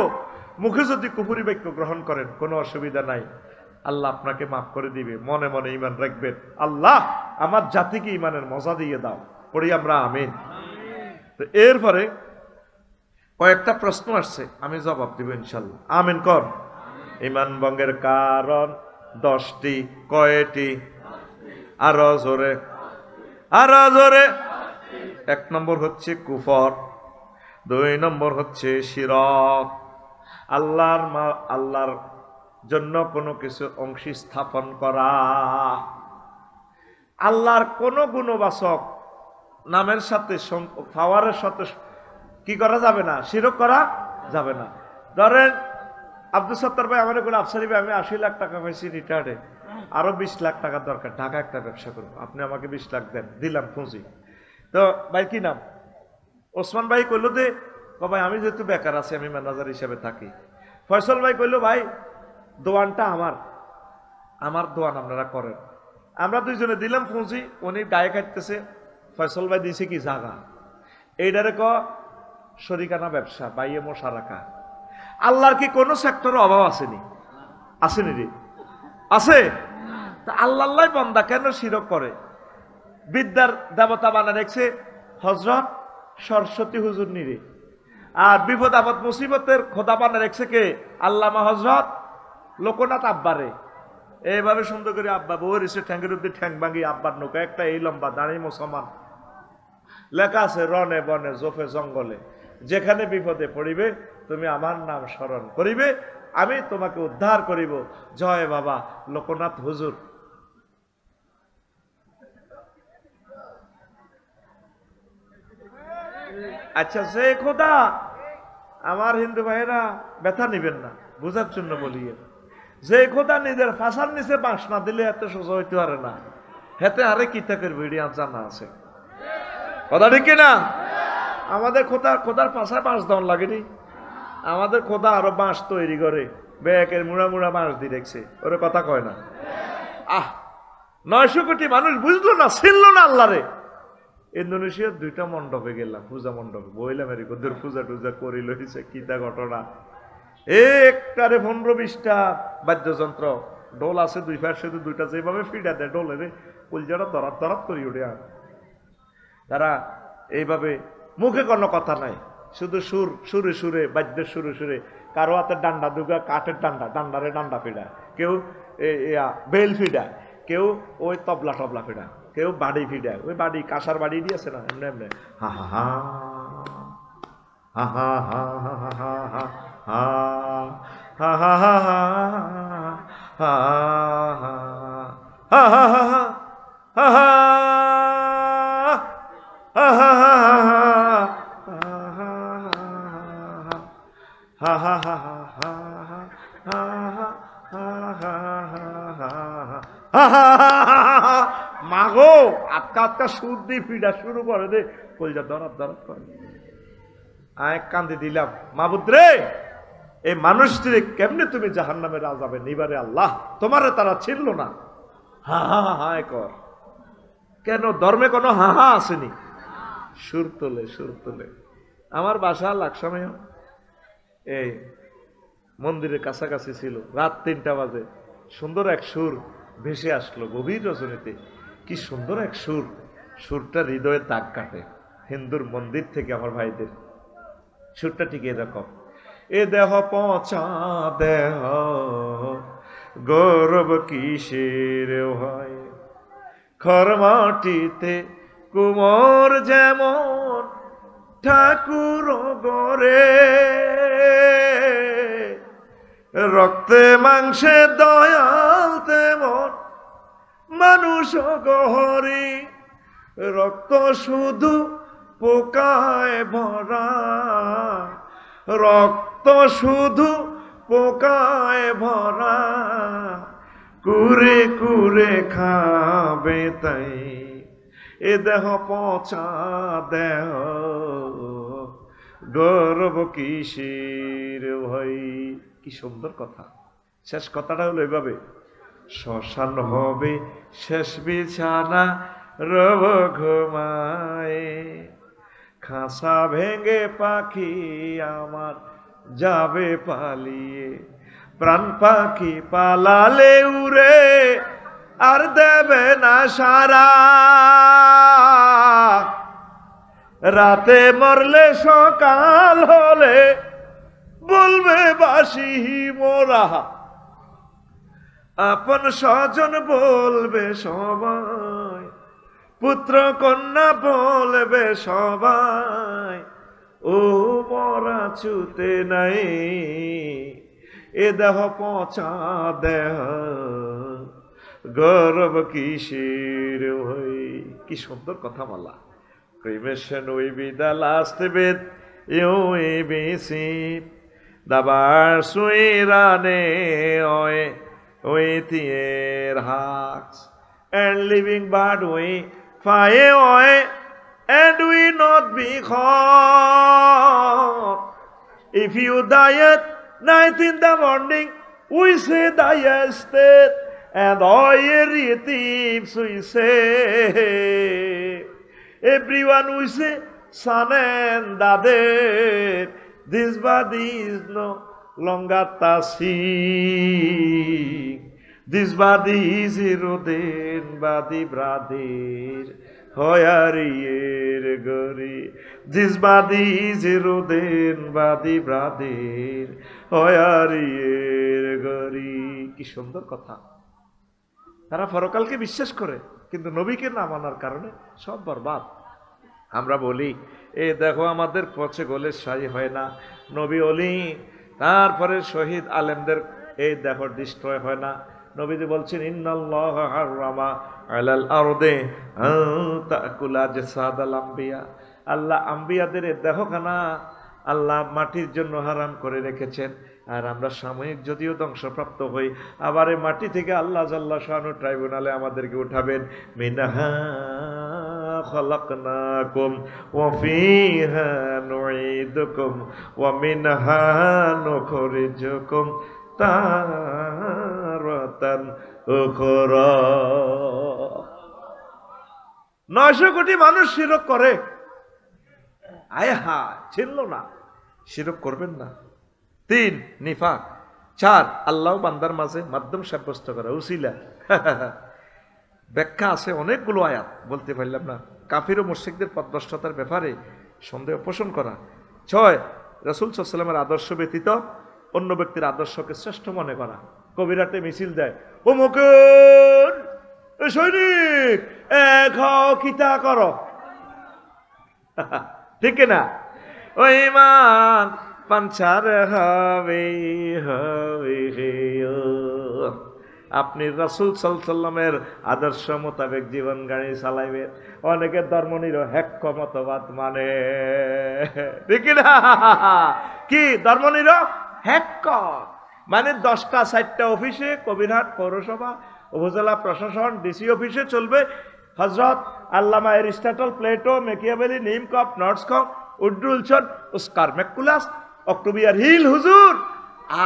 মুখে যদি কুফরি বাক্য গ্রহণ করেন কোনো অসুবিধা নাই, আল্লাহ আপনাকে মাফ করে দিবে। মনে মনে ইমান রাখবেন, আল্লাহ আমার জাতিকে ইমানের মজা দিয়ে দাও। পড়ি আমরা আমিন। তো এরপরে কয়েকটা প্রশ্ন আসছে, আমি জবাব দিব ইনশাল্লাহ। আমিন কর। ইমান ভঙ্গের কারণ 10টি। কয়টি? আরো জোরে, আরো জোরে। এক নম্বর হচ্ছে কুফর, দুই নম্বর হচ্ছে শিরক। আল্লাহর জন্য কোনো কিছু অংশী স্থাপন করা, আল্লাহর কোনো গুণবাচক নামের সাথে পাওয়ারের সাথে কি করা যাবে না, শিরক করা যাবে না। ধরেন আব্দুল সত্তার ভাই আমার বলে, আফসারি ভাই আমি 80 লাখ টাকা পাইছি রিটায়ার্ডে, আরো 20 লাখ টাকার দরকার, ঢাকা একটা ব্যবসা করবো, আপনি আমাকে 20 লাখ দেন, দিলাম পুঁজি। তো ভাই কি নাম? ওসমান ভাই কইলো যে ভাই আমি যেহেতু বেকার আছি, আমি ম্যানেজার হিসেবে থাকি। ফয়সল ভাই কইলো ভাই দোয়ানটা আমার দোয়ান আপনারা করেন। আমরা দুইজনে দিলাম পুঁজি, উনি গায়ে কাটতেছে। ফয়সল ভাই দিয়েছে কি জাগা, এইটারে শরিকানা ব্যবসা, বাইয়ে মশা রাখা। আল্লাহর কি কোনো সেক্টরের অভাব আসেনি? আসেনি রে, আছে। তা আল্লাহ বান্দা কেন শিরক করে? বিদ্যার দেবতা বানা রেখেছে হযরত সরস্বতী হুজুর নিরে, আর বিপদ আপদ মুসিবতের খোদা বানা রেখেছে কে? আল্লামা হযরত লোকনাথ আব্বারে। এইভাবে সুন্দর করে আব্বা বউ রেছে, ঠ্যাঙ্গের উপরে ঠ্যাং ভাঙি, আব্বার নৌকা একটা এই লম্বা দাঁড়িয়ে মুসলমান লেখা আছে, রনে বনে জোফে জঙ্গলে যেখানে বিপদে পড়িবে তুমি আমার নাম স্মরণ করিবে, আমি তোমাকে উদ্ধার করিব, জয় বাবা লোকনাথ হুজুর। আচ্ছা, যে খোদা, আমার হিন্দু ভাইয়েরা ব্যথা নিবেন না, বুঝার জন্য বলি, যে খোদা নিজের ফাঁসার নিচে বাঁশ না দিলে এত সোজা হইতে পারে না, হেতে আরে কিতাকের ভিডিও জানা আছে, কথা ঠিক কিনা? আমাদের খোদার ফাঁসায় বাঁশ দেওয়ার লাগেনি, আমাদের খোদা আরো বাঁশ তৈরি করে, ব্যাকের মুড়া মুড়া বাঁশ দিয়ে রেখেছে, ওরে কথা কয় না। 900 কোটি মানুষ বুঝলো না, ছিল না আল্লাহরে। ইন্দোনেশিয়ার 2টা মণ্ডপে গেলাম, পূজা মণ্ডপে বইলাম, এর ওদের পূজা টুজা করি লইছে, কিতা ঘটনা। একটারে 15-20টা বাদ্যযন্ত্র, ঢোল আছে 2 পাশে, 2টা যেভাবে ফিডা দেয় ঢোলের কলজাটা দরাত দরাত করি ওঠে। তারা এইভাবে মুখে কোনো কথা নাই, শুধু সুরে সুরে বাদ্যের সুরে সুরে, কারো হাতে ডান্ডা দুগা, কাঠের ডান্ডারে ডান্ডা ফিডা, কেউ বেল ফিডা, কেউ ওই তবলা টবলা ফিডা, কেউ বাড়ি ফিডা, ওই বাড়ি কাঁসার বাড়ি দিয়েছে না এমনি এমনি, হা হা হা হা হা হা হা হা হা হা হা হা মাগো আটকা আটকা সুর দিয়ে ফিডা শুরু করে দে, কলজা দরাত দরাত করে। আয় কান্দি দিলাম, মাবুদ রে, এই মানুষটিরে কেমনে তুমি জাহান্নামের আযাবে নিবারে আল্লাহ, তোমারে তারা ছিল না। হা হা হা কর কেন? ধর্মে কোনো হা হা আসেনি, সুর তোলে সুর তোলে। আমার বাসা লাকসামে এই মন্দিরের কাছাকাছি ছিল, রাত 3টা বাজে সুন্দর এক সুর ভেসে আসলো গভীর রজনীতে, কি সুন্দর এক সুর, সুরটা হৃদয়ে দাগ কাটে। হিন্দুর মন্দির থেকে আমার ভাইদের সুরটা ঠিক এরকম, এ দেহ পচা দেহ গৌরব কিসের হয়, খরমাটিতে কুমোর যেমন ঠাকুর গরে, রক্তে মাংসে দয়াল তেমন মানুষ গহরি, রক্ত শুধু পোকায় ভরা, রক্ত শুধু পোকায় ভরা, কুরে কুরে খাবে তাই এ দেহ পচা দেহ গৌরব কিসের ভাই। কি সুন্দর কথা। শেষ কথাটা হলো এভাবে, শ্মশান হবে শেষ বিছানা রব ঘুমায়, খাঁচা ভেঙে পাখি আমার যাবে পালিয়ে, প্রাণ পাখি পালালে উড়ে আর দেবে না সারা, রাতে মরলে সকাল হলে বলবে বাসি মোরা, আপন স্বজন বলবে সবাই পুত্র কন্যা বলবে সবাই, ও মরা ছুতে নাই, এ দেহ পচা দেহ, গর্ব কিসের হই। কি সুন্দর কথা বলা। Cremation will be the last bit you will be seen. The bars we run away with your hearts, and living but we fly away, and we not be caught. If you die at night in the morning, we say thy estate, and all your thieves we say. Everyone we say, son and daughter, this body is no longer tasing. This body is eroded body brother, hoyarier gori. This body is eroded body brother, hoyarier gori. কি সুন্দর কথা। তারা পরকালকে বিশ্বাস করে, কিন্তু নবীকে না মানার কারণে সব বরবাদ। আমরা বলি এ দেখো আমাদের পচে গলে সাই হয় না, নবী ওলি তারপরে শহীদ আলেমদের এই দেখো ডিস্ট্রয় হয় না। নবীজি বলছেন ইন্নাল্লাহ হারামা আলাল আরদে তাকুলা জাসাদাল আম্বিয়া, আল্লাহ আম্বিয়াদের দেহখানা আল্লাহ মাটির জন্য হারাম করে রেখেছেন। আর আমরা সাময়িক যদিও ধ্বংসপ্রাপ্ত হই, আবার এই মাটি থেকে আল্লাহ জাল্লা শানু ট্রাইব্যুনালে আমাদেরকে উঠাবেন। মিনহা খালাকনাকুম ওয়া ফিহা নুঈদুকুম ওয়া মিনহা নুখরিজুকুম তারাতান উখরা। 900 কোটি মানুষ শিরক করে, আয় হা ছিল না, শিরক করবেন না। 3 নিফাক, 4 আল্লাহ বান্দার মাঝে মাধ্যম সাব্যস্ত করা, উসিলা। ব্যাখ্যা আছে অনেকগুলো আয়াত, বলতে পারলাম না। কাফির ও মুশরিকদের পথভ্রষ্টতার ব্যাপারে সন্দেহ পোষণ করা। 6 রাসূল সাল্লাল্লাহু আলাইহি ওয়াসাল্লামের আদর্শ ব্যতীত অন্য ব্যক্তির আদর্শকে শ্রেষ্ঠ মনে করা। কবিরাটে মিছিল দেয়, ও মুকুর সৈনিক এক হও কিতা করো, ঠিক না? ওই মান পাঞ্চার হবে হবে। আপনি রাসূল সাল্লাল্লাহু আলাইহি ওয়াসাল্লামের আদর্শ মোতাবেক জীবন গাড়ি চালাইবেন। অনেকে ধর্মনিরো হেক্ক মতবাদ মানে, ঠিক না? কি ধর্মনিরো হেক্ক মানে 10টা 4টা অফিসে, কবিরহাট পৌরসভা, উপজেলা প্রশাসন, ডিসি অফিসে চলবে হযরত আল্লামা এরিস্টটল, প্লেটো, মেকিয়াভেলি, নিমকপ, নর্থস্কপ, উড্রুলসন, অস্কার ম্যাকুলাস, অক্টোবিয়ার হিল হুজুর।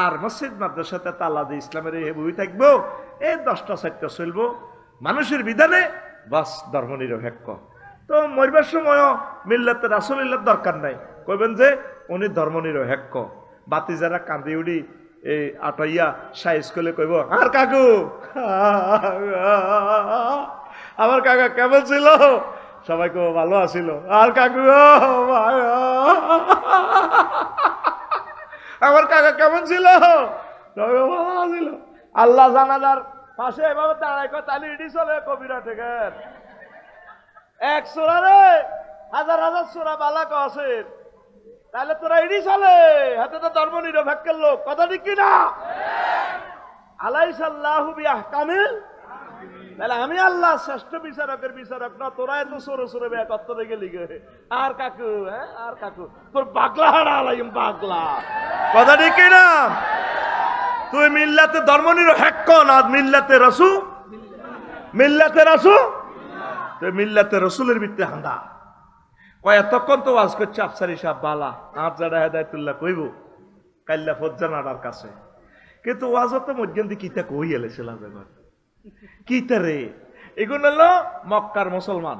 আর মসজিদ মাদ্রাসাতে তালা দিয়ে ইসলামের এই বই থাকবো, এই 10টা 4টা চলবো মানুষের বিধানে, বাস ধর্মনিরপেক্ষ। তো মরবার সময়ও মিল্লাতে রাসূলুল্লাহ দরকার নাই, কইবেন যে উনি ধর্মনিরপেক্ষ। বাতি যারা কান্দি উড়ি এই আটাইয়া সাইজ করলে কইব, আর কাকু আমার কাকা কেমন ছিল? সবাইকে ভালো আছিল। আর কাকু আমার কাকা কেমন ছিল? ভালো ছিল। আল্লাহ জানাজার পাশে এভাবে দাঁড়ায় তাহলে ইডি চলে কবিরা থেকে এক সোরা রে, হাজার হাজার সোরা বালা আছে, তাহলে তোরা ইডি চলে, হাতে তো ধর্মনিরপেক্ষের লোক, কথা ঠিক কিনা? আলাইসাল্লাহু বিআহকামিল, তাহলে আমি আল্লাহ শ্রেষ্ঠ বিচারকের বিচারক না, তোরা এত সরে সরে বেকাত্তরে গেলি গে। আর কাকু, হ্যাঁ আর কাকু, তোর পাগলা হারা আলাইম পাগলা, কথা ঠিক কিনা? তুই মিল্লাতে ধর্মনিরপেক্ষ না মিল্লাতে রাসূল, মিল্লাতে রাসূল, তুই মিল্লাতে রাসূলের ভিতরে হাঁদা। কয় এতক্ষণ তো ওয়াজ করছে আফসারি সাহেব বালা, আর যারা হেদায়েতুল্লাহ কইব কাল্লা ফজ্জানার কাছে, কিন্তু ওয়াজত মধ্যে কিতা কই এলেছিলাম এবার কিতা রে? এগুলো হলো মক্কার মুসলমান।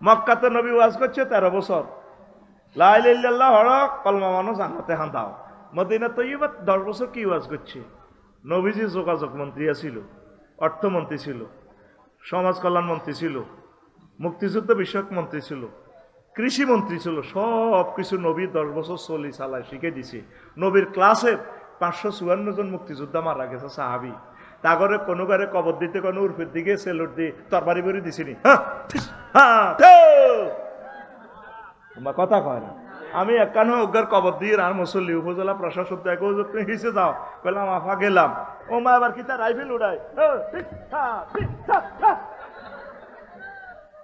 মক্কাতে নবী ওয়াজ করছে 13 বছর, লা ইলাহা ইল্লাল্লাহ হক কলমা মানো জান্নাতে হাঁদাও। মদিনা তৈয়বা 10 বছর কি ওয়াজ করছে? নবীজি যোগাযোগ মন্ত্রী ছিল, অর্থমন্ত্রী ছিল, সমাজ কল্যাণ মন্ত্রী ছিল, মুক্তিযুদ্ধ বিষয়ক মন্ত্রী ছিল, কৃষি মন্ত্রী ছিল। সব কিছু নবী 10 বছর চলি চালায় শিখে দিছে। নবীর ক্লাসে 554 জন মুক্তিযোদ্ধা মারা গেছে সাহাবি। তাগরে কোনো ঘরে কবর দিতে কোনো উর্ফের দিকে সেলুট দিয়ে তরবারি বড়ি দিছিনি তোমার কথা কয় না। আমি একখানে অজ্ঞার কবর দিয়ে আর মুসল্লি উপজেলা প্রশাসক দেখো তুমি হিসে যাও বললাম আফা গেলাম ও মা আবার কি তার রাইফেল উড়ায়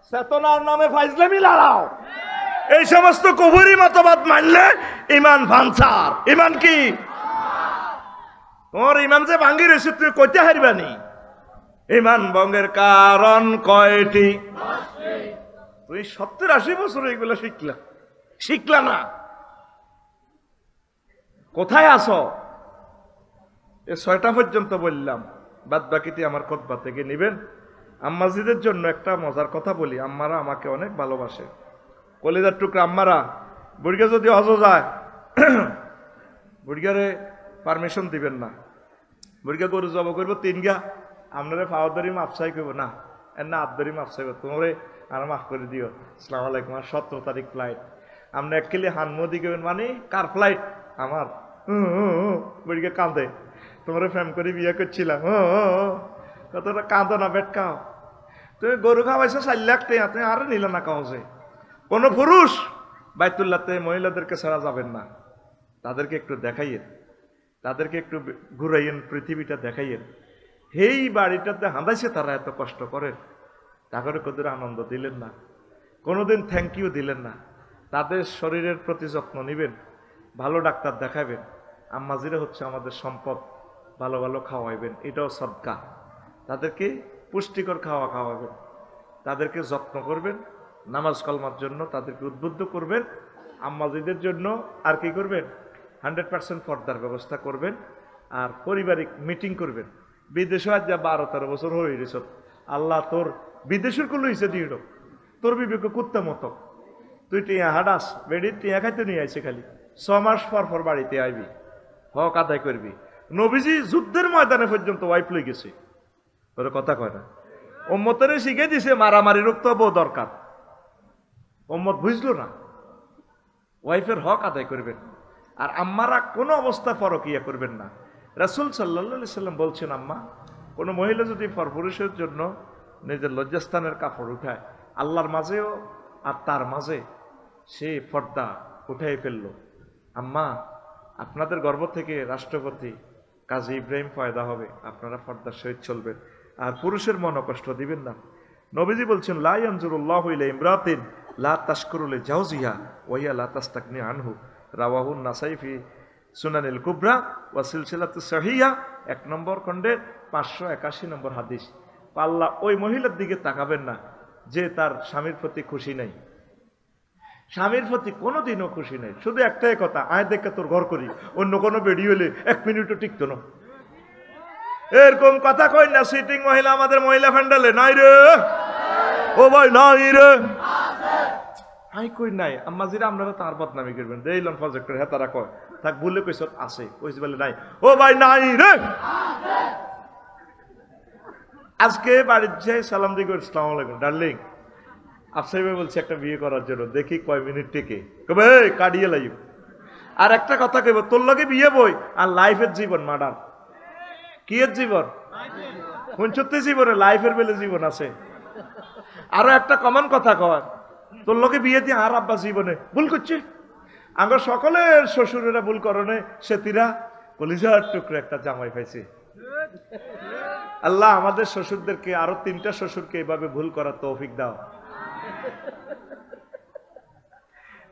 চেতনার নামে ফাইজলামি লড়াও। এই সমস্ত কবরি মতবাদ মানলে ইমান ভাঙছার। ইমান কি? তোমার ইমান যে ভাঙ্গি রয়েছে তুই কইতে হারবানি। ইমান ভঙ্গের কারণ কয়টি? তুই 70-80 বছর এগুলো শিখলা না। কোথায় আসো? এ 6টা পর্যন্ত বললাম, বাদ বাকিটি আমার খুতবা থেকে নিবেন। আম্মাজিদের জন্য একটা মজার কথা বলি। আম্মারা আমাকে অনেক ভালোবাসে, কলিজার টুকরা আম্মারা। বুড়িয়া যদি হজ যায় বুড়িয়ারে পারমিশন দিবেন না। বুড়িয়া গরু জব করবো 3 গা, আপনারে পাওয়াদারি মাপসাই করবো না, এর না আবদারি মাপসাই করবো। তোমারে আর মাফ করে দিও, আসসালামু আলাইকুম, আর 17 তারিখ ফ্লাইট। আপনি এক কিলি হানমদি করবেন, মানে কার ফ্লাইট? আমার। বুড়িয়া কাঁদে, তোমার ফ্যাম করে বিয়ে করছিলাম। কতটা কাঁদো না, বেটকাও। তুমি গরু খাওয়াইছো 4 লাখ টাকা, তুমি আরো নিলে না কাউছে। কোন পুরুষ বাইতুল্লাহতে মহিলাদেরকে ছাড়া যাবেন না। তাদেরকে একটু দেখাইয়েন, তাদেরকে একটু ঘুরাইয়েন, পৃথিবীটা দেখাইয়েন। এই বাড়িটাতে হাঁদাইছে তারা, এত কষ্ট করেন, তাদের কদর আনন্দ দিলেন না, কোনোদিন থ্যাংক ইউ দিলেন না। তাদের শরীরের প্রতি যত্ন নিবেন, ভালো ডাক্তার দেখাবেন। আম্মাজিরা হচ্ছে আমাদের সম্পদ, ভালো ভালো খাওয়াইবেন, এটাও সদকা। তাদেরকে পুষ্টিকর খাওয়াবেন, তাদেরকে যত্ন করবেন, নামাজ কালমার জন্য তাদেরকে উদ্বুদ্ধ করবেন। আম্মাজিদের জন্য আর কি করবেন? 100% পর্দার ব্যবস্থা করবেন, আর পারিবারিক মিটিং করবেন। বিদেশে আজ যা 12-13 বছর হয়ে গেছ, আল্লাহ তোর বিদেশের কুলো হয়েছে দিয়ে তোর বিবেক কুত্তা মতো। তুই টিয়া হাডাস বেড়ি, টিয়া খাইতে নিয়ে আইছে, খালি 6 মাস পর বাড়িতে আইবি, হক আদায় করবি। নবীজি যুদ্ধের ময়দানে পর্যন্ত ওয়াইফ লই গেছে, তোর কথা কয় না। উম্মতের শিখে দিছে মারামারি রুখতে বউ দরকার, উম্মত বুঝলো না। ওয়াইফের হক আদায় করবেন। আর আম্মারা কোনো অবস্থা পরকিয়া করবেন না। রাসূল সাল্লাল্লাহু আলাইহি সাল্লাম বলছেন, আম্মা, কোনো মহিলা যদি পরপুরুষের জন্য নিজের লজ্জাস্থানের কাপড় উঠায়, আল্লাহর মাঝেও আর তার মাঝে সে পর্দা উঠাই ফেলল। আম্মা, আপনাদের গর্ভ থেকে রাষ্ট্রপতি কাজী ইব্রাহিম পয়দা হবে, আপনারা পর্দার সহিত চলবেন, আর পুরুষের মনে কষ্ট দিবেন না। নবীজি বলছেন, লা ইয়ানজুরুল্লাহু ইলা ইমরাতিন লা তাশকুরু লিজাওজিহা ওয়া হিয়া লা তাস্তাগনি আনহু, রাওয়াহু নাসাই ফি সুনানিল কুবরা ওয়া সিলসিলাতুস সহিহা, 1 নম্বর খণ্ডের 581 নম্বর হাদিস। আল্লাহ ওই মহিলার দিকে তাকাবেন না যে তার স্বামীর প্রতি খুশি নাই, স্বামীর প্রতি কোনোদিনও খুশি নেই। শুধু একটাই কথা, আয় দেখে তোর ঘর করি, অন্য কোনো বেডি হলে 1 মিনিটও টিকতো না। এরকম কথা কই না। সিটিং মহিলা আমাদের মহিলা ফ্যান্ডালে নাই রে, ও ভাই নাই রে, আই কই নাই। আম্মাজিরা আপনারা তার বদনামি করবেন, দেইলাম প্রজেক্টর, হ্যাঁ তারা কয় থাক, ভুলে কইছ আছে, কইছে বলে নাই, ও ভাই নাই রে। আজকে বাড়ির যে সালাম দিকে, আসসালামু আলাইকুম ডার্লিং, আফসাই ভাই বলছে একটা বিয়ে করার জন্য, দেখি কয় মিনিট টিকে, কবে কাটিয়ে লাইব। আর একটা কথা কইব, তোর লগে বিয়ে বই আর লাইফের জীবন মার্ডার। কি এর জীবন? 65 জীবনে লাইফের বেলে জীবন আছে। আরো একটা কমন কথা কয়, তোর লগে বিয়ে দিয়ে আর আব্বা জীবনে ভুল করছে। আমার সকলের শ্বশুরেরা ভুল করনে, সেতিরা কলিজার টুকরো একটা জামাই পাইছে। আল্লাহ আমাদের শ্বশুরদেরকে, আরো 3টা শ্বশুরকে এভাবে ভুল করার তৌফিক দাও।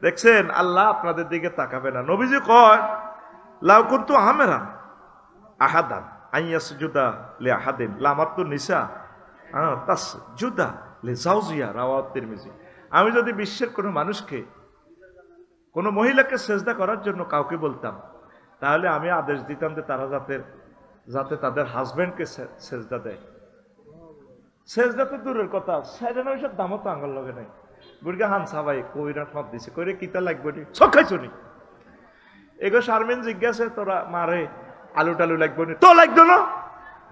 দেখছেন, আল্লাহ আপনাদের দিকে তাকাবে না। নবীজি কয়, লাউ কুনতু আমেরান আহাদান আইয়াসজুদা লি আহাদিন লামাতু নিসা তাসজুদা লি জাওজিয়া, রাওয়াহু তিরমিজি। আমি যদি বিশ্বের কোনো মানুষকে, কোনো মহিলাকে সেজদা করার জন্য কাউকে বলতাম, তাহলে আমি আদেশ দিতাম যে তারা যাতে তাদের হাজবেন্ডকে সেজদা দেয়। সেজদা তো দূরের কথা, সেজদা ওইসব দামও তো আঙ্গল লগে নাই। বুড়িগা হানসা ভাই কইরাট মত দিছে, কইরে কিতা লাগবে নি, সব খাইছনি। এগো শারমিন জিজ্ঞাসা, তোরা মারে আলু টালু লাগবে নি, তো লাগতো না।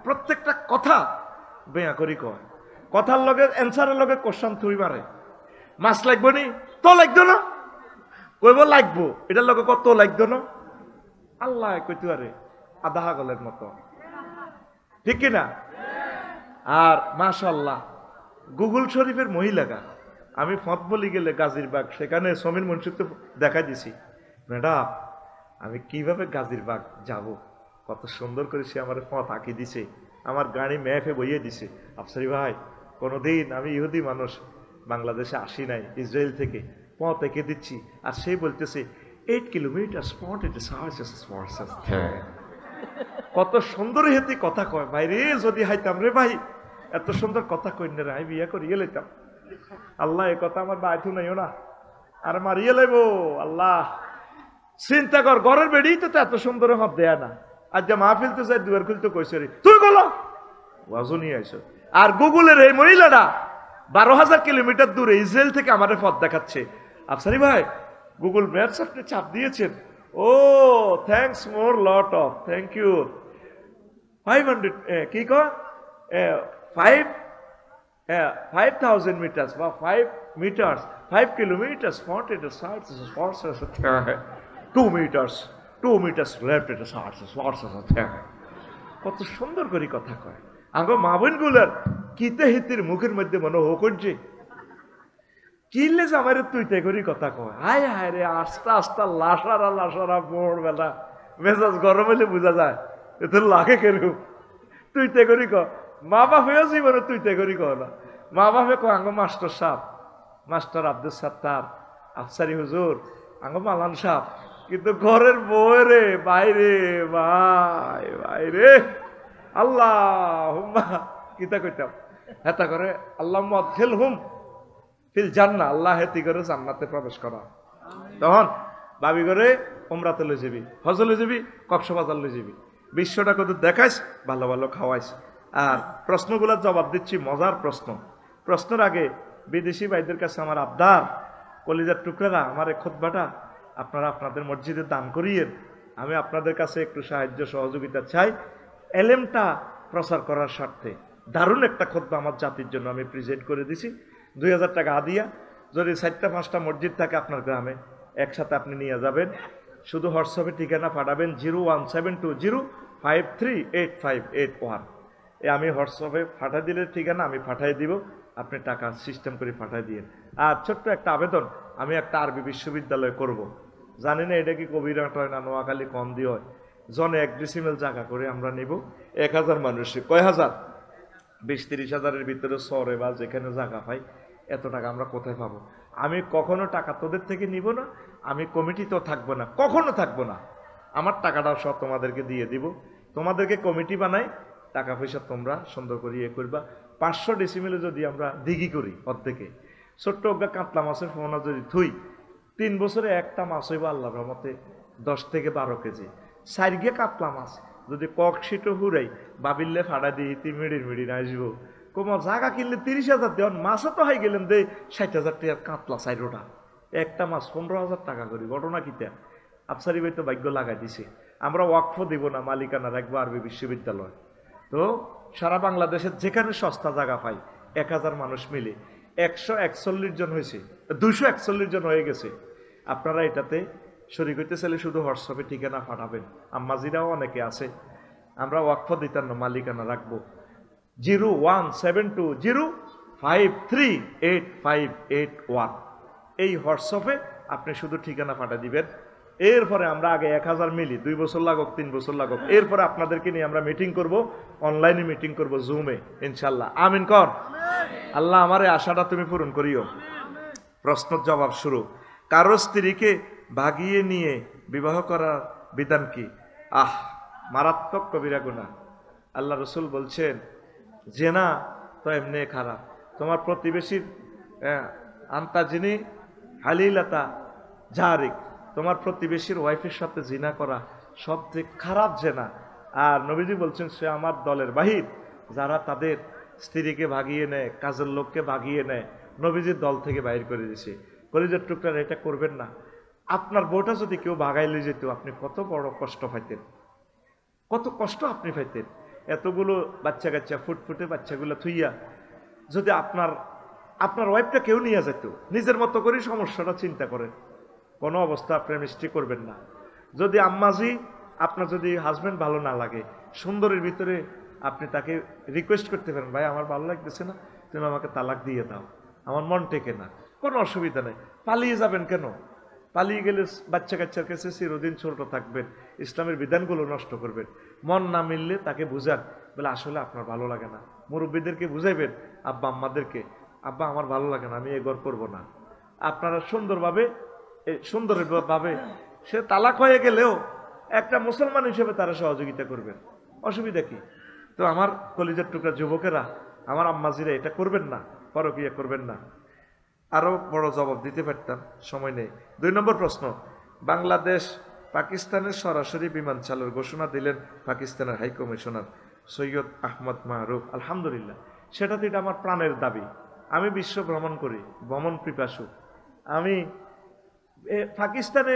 প্রত্যেকটা কথা বেয়া করি কয়, কথার লগে অ্যান্সারের লগে কোশ্চেন তুই মারে। মাছ লাগবে নি, তো লাগতো না, কইব লাগবো, এটার লগে কত লাগতো না। আল্লাহ কইতে পারে আধা গলের মতো, ঠিক কিনা? আর মাশাআল্লাহ গুগল শরীফের মহিলাগা, আমি ফত বলি গেলে গাজীরবাগ, সেখানে সমীর মুন্সিকে দেখা দিছি, ম্যাডাম আমি কিভাবে গাজীরবাগ যাব, কত সুন্দর করে সে আমার ফত আঁকি দিছে, আমার গাড়ি ম্যাপে বইয়ে দিছে। আফসারি ভাই, কোনোদিন আমি ইহুদি মানুষ, বাংলাদেশে আসি নাই, ইসরায়েল থেকে পথ এঁকে দিচ্ছি, আর সে বলতেছে 8 কিলোমিটার স্পট, কত সুন্দর হেতি কথা কয় ভাই রে, যদি হাইতাম রে ভাই, এত সুন্দর কথা কই না রে, আমি বিয়ে করিয়ে লইতাম। আল্লাহ এ কথা আমার বাইথু নাইও না, আর মারিয়ে লাইবো আল্লাহ। চিন্তা কর, ঘরের বেড়ি তো এত সুন্দর হব দেয়া না, আর যা মাহফিল তো যাই দুয়ার খুলতে কইছে রে, তুই বলো ওয়াজু নিয়ে আইছো। আর গুগলের এই মহিলাটা 12,000 কিলোমিটার দূরে ইসরায়েল থেকে আমাদের পথ দেখাচ্ছে। আফসারি ভাই, গুগল ম্যাপস আপনি চাপ দিয়েছেন, ও thanks more lot of, thank you. 500 কি কয় 5,000 মিটার্স বা 5 metres, 5 kilometres 2 metres, 2 metres left, কত সুন্দর করে কথা কয়। আঙ্গ মা বোন গুলার কিতে হিতির মুখের মধ্যে মনে হোক করছে, কিনলে যে আমার তুইতে করি কথা কয়, হায় হায় রে, আস্তে আস্তে লাসারা লাসারা ভোর বেলা মেজাজ গরম হলে বোঝা যায়, এতে লাগে কেরু তুইতে করি ক। মা বাপ হয়েও জীবনে তুইতে করি কয় না, মা বাপে কয় আঙ্গ মাস্টার সাহেব, মাস্টার আব্দুল সাত্তার, আফসারি হুজুর, আঙ্গ মালান সাহেব, কিন্তু ঘরের বউরে বাইরে ভাই বাইরে আল্লাহ কিতা কইতাম হেতা করে আল্লাহ মদখিল হুম ফিল জান্নাহ, আল্লাহ হেতি করে জান্নাতে প্রবেশ করা। তখন ভাবি করে উমরাতে লই যাবি, হজ লই যাবি, কক্সবাজার লই যাবি, বিশ্বটা কত দেখাইস, ভালো ভালো খাওয়াইস। আর প্রশ্নগুলোর জবাব দিচ্ছি, মজার প্রশ্ন। প্রশ্নের আগে বিদেশি ভাইদের কাছে আমার আবদার, কলিজার টুকরারা, আমার এই খুতবাটা আপনারা আপনাদের মসজিদে দান করিয়েন। আমি আপনাদের কাছে একটু সাহায্য সহযোগিতা চাই এলেমটা প্রচার করার স্বার্থে। দারুণ একটা খুতবা আমার জাতির জন্য আমি প্রেজেন্ট করে দিছি। 2000 টাকা আদিয়া, যদি 4টা-5টা মসজিদ থাকে আপনার গ্রামে, একসাথে আপনি নিয়ে যাবেন। শুধু হোয়াটসঅ্যাপে ঠিকানা পাঠাবেন 01720538581। আমি হোয়াটসঅ্যাপে পাঠা দিলে ঠিকানা আমি পাঠাই দিব, আপনি টাকা সিস্টেম করে পাঠাই দিন। আর ছোট্ট একটা আবেদন, আমি একটা আরবি বিশ্ববিদ্যালয় করব। জানি না এটা কি কবিরাট হয় না নোয়াখালী কম দিয়ে হয়, জনে 1 ডেসিমেল জায়গা করে আমরা নিব, 1000 মানুষে কয় হাজার, 20-30 হাজারের ভিতরে শহরে বা যেখানে জায়গা পাই, এত টাকা আমরা কোথায় পাবো? আমি কখনো টাকা তোদের থেকে নিব না, আমি কমিটিতেও থাকবো না, কখনো থাকবো না। আমার টাকাটা সব তোমাদেরকে দিয়ে দিব, তোমাদেরকে কমিটি বানাই, টাকা পয়সা তোমরা সুন্দর করে ইয়ে করবা। 500 ডেসিমেলে যদি আমরা দিঘি করি, অর্ধেকে ছোট্ট একটা কাতলা মাছের ফোনা যদি থুই, 3 বছরে একটা মাছ হইব আল্লাহর রহমতে 10 থেকে 12 কেজি। 4 গিয়ে কাতলা মাছ যদি কক সিটো হুরাই বাবিল্লে ফাড়া দিই, মিড়ির আসবো। কোমা জায়গা কিনলে 30,000 দেওয়ান, মাছও তো হাই গেলেন দে 60,000 টাকার কাতলা 4টা, একটা মাছ 15,000 টাকা করি। ঘটনা কিতা, আফসারি ভাই তো ভাগ্য লাগাই দিছে। আমরা ওয়াকফ দিব না, মালিকানা রাখবো আরবি বিশ্ববিদ্যালয়। তো সারা বাংলাদেশের যেখানে সস্তা জায়গা পাই, 1000 মানুষ মিলে 141 জন হয়েছে, 241 জন হয়ে গেছে। আপনারা এটাতে শরীক হইতে চাইলে শুধু হোয়াটসঅ্যাপে ঠিকানা পাঠাবেন। আম্মাজিরাও অনেকে আছে, আমরা ওয়াকফ দিতাম না, মালিকানা রাখবো 01720538581। এই হোয়াটসঅ্যাপে আপনি শুধু ঠিকানা পাঠা দিবেন। এরপরে আমরা আগে 1000 মিলি, 2 বছর লাগুক 3 বছর লাগুক, এরপরে আপনাদেরকে নিয়ে আমরা মিটিং করব, অনলাইনে মিটিং করব, জুমে, ইনশাল্লাহ। আমিন কর। আল্লাহ আমার এই আশাটা তুমি পূরণ করিও। প্রশ্ন জবাব শুরু। কারো স্ত্রীকে ভাগিয়ে নিয়ে বিবাহ করার বিধান কি? মারাত্মক কবিরা গুনাহ। আল্লাহ রসুল বলছেন, জেনা তো এমনি খারাপ। তোমার প্রতিবেশীর আন্তাজিনী হালিলাতা জারিক, তোমার প্রতিবেশীর ওয়াইফের সাথে জিনা করা সবচেয়ে খারাপ জেনা। আর নবীজি বলছেন, সে আমার দলের বাহির। যারা তাদের স্ত্রীকে ভাগিয়ে নেয়, কাজের লোককে ভাগিয়ে নেয়, নবীজির দল থেকে বাইর করে দিছে। কলিজার টুকরা, এটা করবেন না। আপনার বউটা যদি কেউ ভাগাইলে যেত, আপনি কত বড় কষ্ট পাইতেন, কত কষ্ট আপনি পাইতেন। এতগুলো বাচ্চা কাচ্চা, ফুটফুটে বাচ্চাগুলো থুইয়া যদি আপনার ওয়াইফটা কেউ নিয়ে যেত, নিজের মতো করে সমস্যাটা চিন্তা করেন। কোনো অবস্থা প্রেমিস্ট্রি করবেন না। যদি আম্মাজি, আপনার যদি হাজবেন্ড ভালো না লাগে, সুন্দরের ভিতরে আপনি তাকে রিকোয়েস্ট করতে পারেন, ভাই আমার ভালো লাগতেছে না, তুমি আমাকে তালাক দিয়ে দাও, আমার মন টেকে না, কোনো অসুবিধা নেই। পালিয়ে যাবেন কেন? পালিয়ে গেলে বাচ্চা কাচ্চার কাছে চিরদিন ছোট থাকবেন, ইসলামের বিধানগুলো নষ্ট করবেন। মন না মিললে তাকে বুঝান, বলে আসলে আপনার ভালো লাগে না। মুরব্বীদেরকে বুঝাইবেন, আব্বা আম্মাদেরকে, আব্বা আমার ভালো লাগে না, আমি এ ঘর করবো না। আপনারা সুন্দরভাবে সে তালাক হয়ে গেলেও একটা মুসলমান হিসেবে তারা সহযোগিতা করবেন, অসুবিধা কি? তো আমার কলিজার টুকরা যুবকেরা, আমার আম্মাজিরা, এটা করবেন না, পরকীয়া করবেন না। আরো বড় জবাব দিতে পারতাম, সময় নেই। 2 নম্বর প্রশ্ন, বাংলাদেশ পাকিস্তানের সরাসরি বিমান চালুর ঘোষণা দিলেন পাকিস্তানের হাই কমিশনার সৈয়দ আহমদ মাহরুফ। আলহামদুলিল্লাহ, সেটা তো এটা আমার প্রাণের দাবি। আমি বিশ্ব ভ্রমণ করি, ভ্রমণ পিপাসু। আমি পাকিস্তানে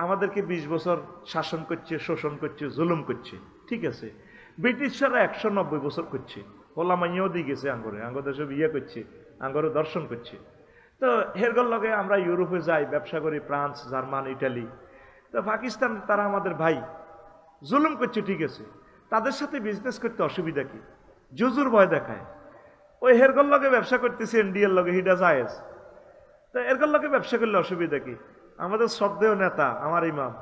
আমাদেরকে 20 বছর শাসন করছে, শোষণ করছে, জুলুম করছে, ঠিক আছে। ব্রিটিশরা 190 বছর করছে, ওলামাইয়াও দিয়ে গেছে, আঙ্গরে সব ইয়ে করছে, আঙ্গরে দর্শন করছে। তো হেরগর লগে আমরা ইউরোপে যাই, ব্যবসা করি, ফ্রান্স, জার্মান, ইটালি। তো পাকিস্তান তারা আমাদের ভাই, জুলুম করছে, ঠিক আছে। তাদের সাথে বিজনেস করতে অসুবিধা কি? জুজুর ভয় দেখায়। ওই হেরগর লগে ব্যবসা করতেছে, ইন্ডিয়ার লগে, হিডা জায়েজ। তো এরগর লগে ব্যবসা করলে অসুবিধা কি? আমাদের শ্রদ্ধেয় নেতা আমার ইমাম,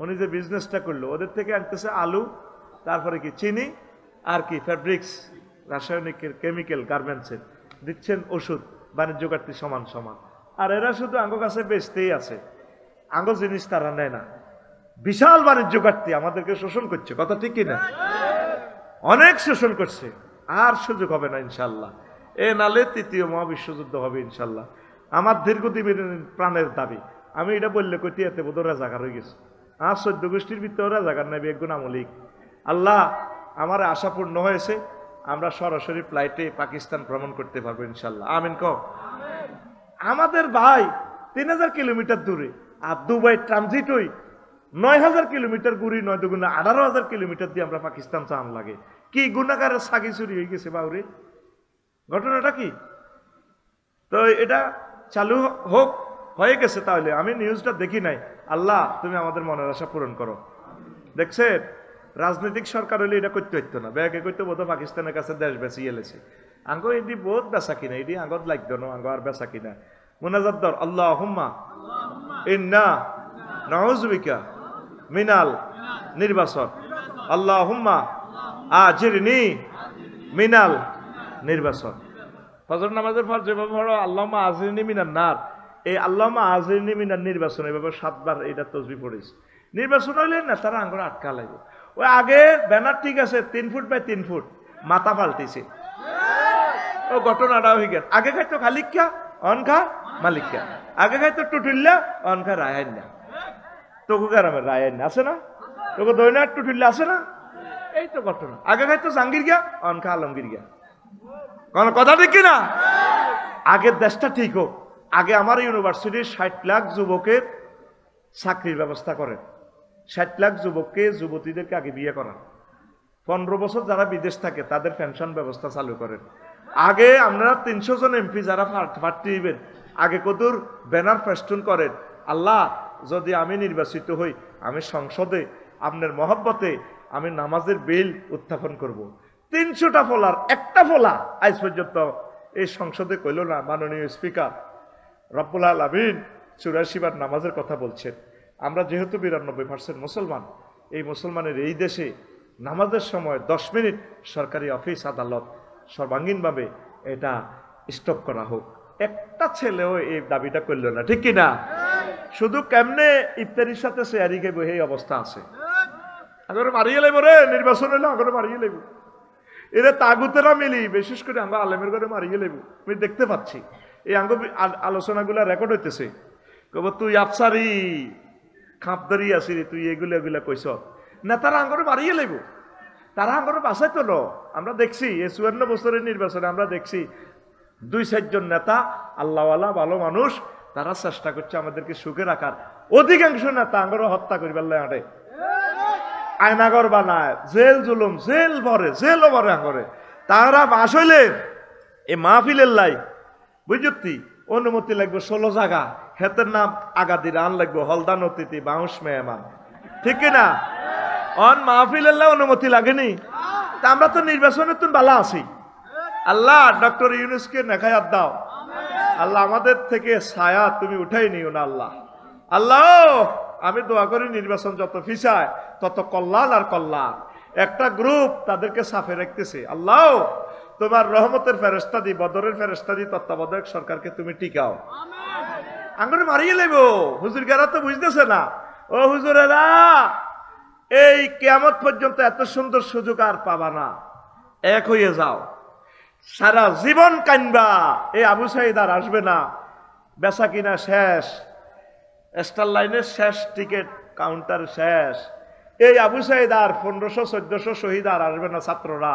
উনি যে বিজনেসটা করলো, ওদের থেকে আনতেছে আলু, তারপরে কি চিনি, আর কি ফ্যাব্রিক্স, রাসায়নিকের, কেমিক্যাল, গার্মেন্টসের, দিচ্ছেন ওষুধ, বাণিজ্য ঘাটতি সমান সমান। আর এরা শুধু আঙ্গ কাছে বেচতেই আছে, আঙ্গ জিনিস তারা নেয় না। বিশাল বাণিজ্য ঘাটতি, আমাদেরকে শোষণ করছে, কথা ঠিক কিনা? অনেক শোষণ করছে, আর সুযোগ হবে না ইনশাল্লাহ। এ নালে 3য় মহাবিশ্বযুদ্ধ হবে ইনশাল্লাহ। আমার দীর্ঘদিনের প্রাণের দাবি। আমি এটা বললে কইতে এতে বোধ রাজাকার হয়ে গেছে। আর 14 গোষ্ঠীর ভিতরে রাজাকার নেবে একগুণ আমলিক। আল্লাহ আমার আশা পূর্ণ হয়েছে, আমরা সরাসরি ফ্লাইটে পাকিস্তান ভ্রমণ করতে পারবো ইনশাল্লাহ। আমিন কও। আমাদের ভাই 3000 কিলোমিটার দূরে, আর দুবাই ট্রানজিট হই 9000 কিলোমিটার ঘুরি, 9 দুগুণে 18,000 কিলোমিটার দিয়ে আমরা পাকিস্তান চান লাগে। কি গুণাগারের সাগি চুরি হয়ে গেছে বাউরে, ঘটনাটা কি? তো এটা চালু হোক, হয়ে গেছে। তাহলে আমি নিউজটা দেখি নাই। আল্লাহ তুমি আমাদের মনের আশা পূরণ করো। দেখছেন, রাজনৈতিক সরকার হলে এটা করতে হইতো না, ব্যাগে করতে বোধ পাকিস্তানের কাছে দেশ বেশি এলেছে। আঙ্গ এটি বহুত বেচা কিনা, এটি আঙ্গত লাগতো না, আঙ্গ আর বেচা কিনা। মুনাজাত দর, আল্লাহুম্মা ইন্না নাউযুবিকা মিনাল নির্বাচন, আল্লাহুম্মা আজিরনি মিনাল নির্বাচন। ফজর নামাজের পর যেভাবে পড়ো আল্লাহুম্মা আজিরনি মিনান নার, এই আল্লাহুম্মা আজিরনি মিনান নির্বাচন, এভাবে 7 বার এটা তসবিহ পড়েছে। নির্বাচন হইলে না তারা আঙ্গুর আটকা লাগবে। ওই আগে ব্যানার ঠিক আছে 3 ফুট বাই 3 ফুট, মাথা পাল্টেছে। ও ঘটনাটা হয়ে গেল। আগে খাইতো খালিকা, অনখা মালিকা। আগে খাইতো টুটুল্লা, অনখা রায়না। তোকে গ্রামের রায়না আছে না, তোকে দৈনার টুটুল্লা আছে না, এই তো ঘটনা। আগে খাইতো জাহাঙ্গীর গিয়া, অনখা আলমগীর গিয়া। কোন কথা ঠিক কিনা? আগের দেশটা ঠিক হোক। আগে আমার ইউনিভার্সিটির 60 লাখ যুবকের চাকরির ব্যবস্থা করেন। 60 লাখ যুবককে, যুবতীদেরকে আগে বিয়ে করান। 15 বছর যারা বিদেশ থাকে তাদের পেনশন ব্যবস্থা চালু করেন। আগে আপনারা 300 জন এমপি যারা প্রার্থী হইবেন, আগে কদুর ব্যানার ফেস্টুন করেন, আল্লাহ যদি আমি নির্বাচিত হই, আমি সংসদে আপনার মহব্বতে আমি নামাজের বিল উত্থাপন করব। 300টা ফলার একটা ফলা আজ পর্যন্ত এই সংসদে কইল না। মাননীয় স্পিকার রব্বুল আলামিন 84 বার নামাজের কথা বলছেন। আমরা যেহেতু 92% মুসলমান, এই মুসলমানের এই দেশে নামাজের সময় 10 মিনিট সরকারি অফিস আদালত সর্বাঙ্গীনভাবে এটা স্টপ করা হোক। একটা ছেলেও এই দাবিটা করল না, ঠিক কিনা? শুধু কেমনে ইফতারির সাথে শেয়ারি খাইব, এই অবস্থা আছে। আগরে মারিয়ে লাইব রে, নির্বাচন হইলে আগরে মারিয়ে লাইব। এরা তাগুতেরা মিলি, বিশেষ করে আমরা আলেমের ঘরে মারিয়ে লাইব। আমি দেখতে পাচ্ছি এই আঙ্গ আলোচনাগুলা রেকর্ড হইতেছে। কব তুই আফসারি খাপদারি আসিরি, তুই এগুলা কইস না, তারা আঙ্গরে মারিয়ে লাইব। তারা আঙ্গরে বাসায় তো। আমরা দেখছি এই 54 বছরের নির্বাচনে আমরা দেখছি 2-4 জন নেতা আল্লাহওয়ালা ভালো মানুষ, তারা চেষ্টা করছে আমাদেরকে সুখে রাখার। অধিকাংশ নেতা আঙ্গরে হত্যা করিবার আটে, আয়নাগর বানায়, জেল জুলুম, জেল ভরে আঙ্গরে। তারা বাস হইলে এ মাহফিলের লাই বুঝতি অনুমতি লাগবে 16 জায়গা, হেতের নাম আগাদির আন লাগবে হলদান অতিথি বাউস মেহমান, ঠিক কিনা? অন মাহফিলের লাই অনুমতি লাগেনি। তা আমরা তো নির্বাচনে তো বালা আছি। আল্লাহ ডক্টর ইউনূসকে নেখায়াত দাও। আল্লাহ আমাদের থেকে ছায়া তুমি উঠাই নিও না আল্লাহ। আল্লাহ আমি দোয়া করি নির্বাচন যত ফিসায় তত কল্যাণ আর কল্যাণ। একটা গ্রুপ তাদেরকে সাফে রাখতেছে। আল্লাহ তোমার রহমতের ফেরেশতা দি, বদরের ফেরেশতা দি তত্ত্বাবধায়ক সরকারকে তুমি টিকাও। আঙ্গুরে মারিয়ে লেব। হুজুর গেরা তো বুঝতেছে না। ও হুজুরেরা, এই কিয়ামত পর্যন্ত এত সুন্দর সুযোগ আর পাবা না। এক হয়ে যাও, সারা জীবন কানবা। এই আবু সাইদ আর আসবে না, বেচা কিনা শেষ, স্টার লাইনের শেষ, টিকিট কাউন্টার শেষ। এই আবু সাইদ আর 1500-1400 শহীদ আর আসবে না। ছাত্ররা,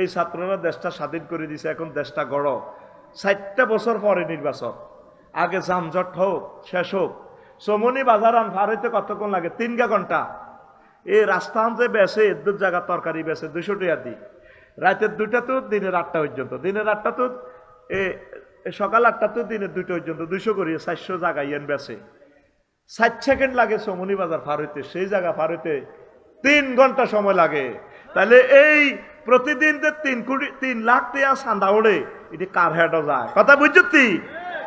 এই ছাত্ররা দেশটা স্বাধীন করে দিছে। এখন দেশটা গড়। 60টা বছর পরে নির্বাচন। আগে যানজট হোক, শেষ হোক। চমনি বাজার আন ভার হইতে কতক্ষণ লাগে? 3 ঘন্টা। এই রাস্তা আনতে বেছে 2 জায়গা তরকারি বেছে 200 টাকা দিই। রাতের 2টা তো দিনের 8টা পর্যন্ত, দিনের 8টা তো সকাল 8টা তো দিনের 2টা পর্যন্ত 200 করিয়ে 400 জায়গা ইয়েন বেছে। 60 সেকেন্ড লাগে চমনি বাজার পার হইতে। সেই জায়গা পার হইতে 3 ঘন্টা সময় লাগে। তাহলে এই প্রতিদিন 3 লাখ টাকা চাঁদা ওড়ে, এটি কার হেডও যায়? কথা বুঝছি?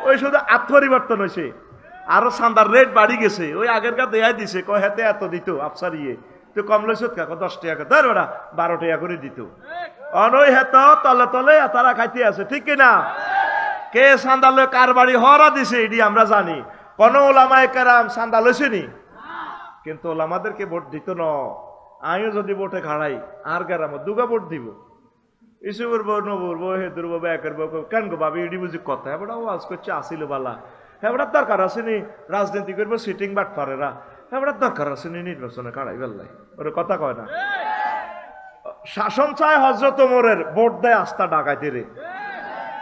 ওই শুধু আত্মপরিবর্তন হয়েছে, আরো চাঁদার রেট বাড়ি গেছে। ওই আগের কা দেয়াই দিছে, কয় হাতে এত দিত আফসার ইয়ে, তো কম লইছ কাকো 10 টাকা, ধর ওরা 12 টাকা করে দিত। অনই হেত তলে তলে তারা খাইতে আছে, ঠিক কিনা? কে চাঁদা লয় কার বাড়ি হরা দিছে এটি আমরা জানি। কোন ওলামায়ে কেরাম চাঁদা লইছেনি, কিন্তু ওলামাদেরকে ভোট দিত না। আমিও যদি ভোটে খাড়াই আর গ্রামত 2 ভোট দিব, ইসু করবো, নবুরবো, হেদুর বাবু, একের বাবু, কেন গো বাবু এটি বুঝি কথা। হ্যাঁ বেটা ওয়াজ করছে আসিল বালা, হ্যাঁ বেটার দরকার আসেনি রাজনীতি করবো, সিটিং বাট পারেরা, হ্যাঁ বেটার দরকার আসেনি নির্বাচনে খাড়াই বেল্লাই, ওরা কথা কয় না। শাসন চায় হযরত ওমরের, ভোট দেয় আস্থা ডাকাইতে রে।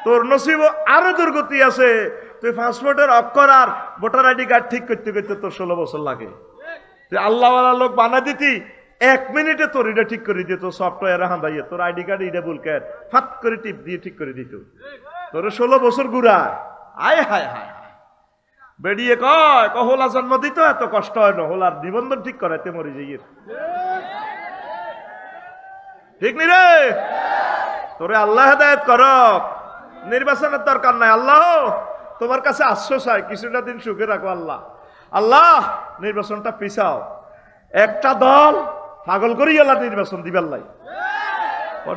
তোর নসিব আরো দুর্গতি আছে। তুই পাসপোর্টের অক্ষর আর ভোটার আইডি কার্ড ঠিক করতে করতে তোর 16 বছর লাগে। তুই আল্লাহওয়ালা লোক বানা দিতি, 1 মিনিটে তোর এটা ঠিক করে দিত। সফটওয়্যারে হাঁদাইয়ে তোর আইডি কার্ড এটা বুলকে ফাট করে টিপ দিয়ে ঠিক করে দিত। তোর 16 বছর গুড়া। আয় হায় হায় হায়, বেরিয়ে কয় হোলা জন্ম দিত, এত কষ্ট হয় না, হোলার নিবন্ধন ঠিক করাইতে মরি যাইয়ের। ঠিক নি রে? তোরে আল্লাহ হেদায়েত করক। নির্বাচনের দরকার নাই। আল্লাহ তোমার কাছে আশ্রয় চাই, কিছুটা দিন সুখে রাখো আল্লাহ। আল্লাহ নির্বাচনটা পিছাও। একটা দল পাগল করি আল্লাহ নির্বাচন দিবার লাই।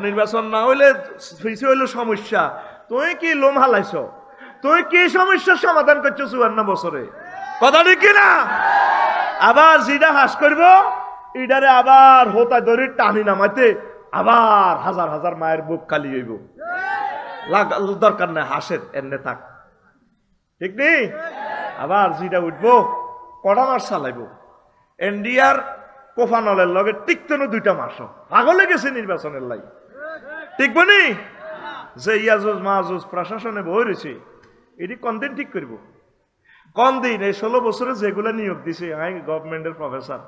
নির্বাচন না হইলে পিছু হইলো সমস্যা। তুই কি লোম হালাইছ? তুই কি সমস্যার সমাধান করছো 54 বছরে? কথা ঠিক কিনা? আবার যেটা হাস করব ইডারে আবার হোতা ধরে টানি নামাইতে আবার হাজার হাজার মায়ের বুক খালি হইব। দরকার নাই, হাসের এনে থাক, ঠিক নেই? আবার যেটা উঠবো কড়া মাস চালাইব। ইন্ডিয়ার কোফানলের লগে টিকতেন 2টা মাস পাগলে গেছে নির্বাচনের লাই। টিকবো নি? যে ইয়াজুজ মাহুজ প্রশাসনে বই রয়েছে, এটি কোন দিন ঠিক করব? কোন দিন? এই 16 বছরে যেগুলো নিয়োগ দিছে, গভর্নমেন্টের প্রফেসর,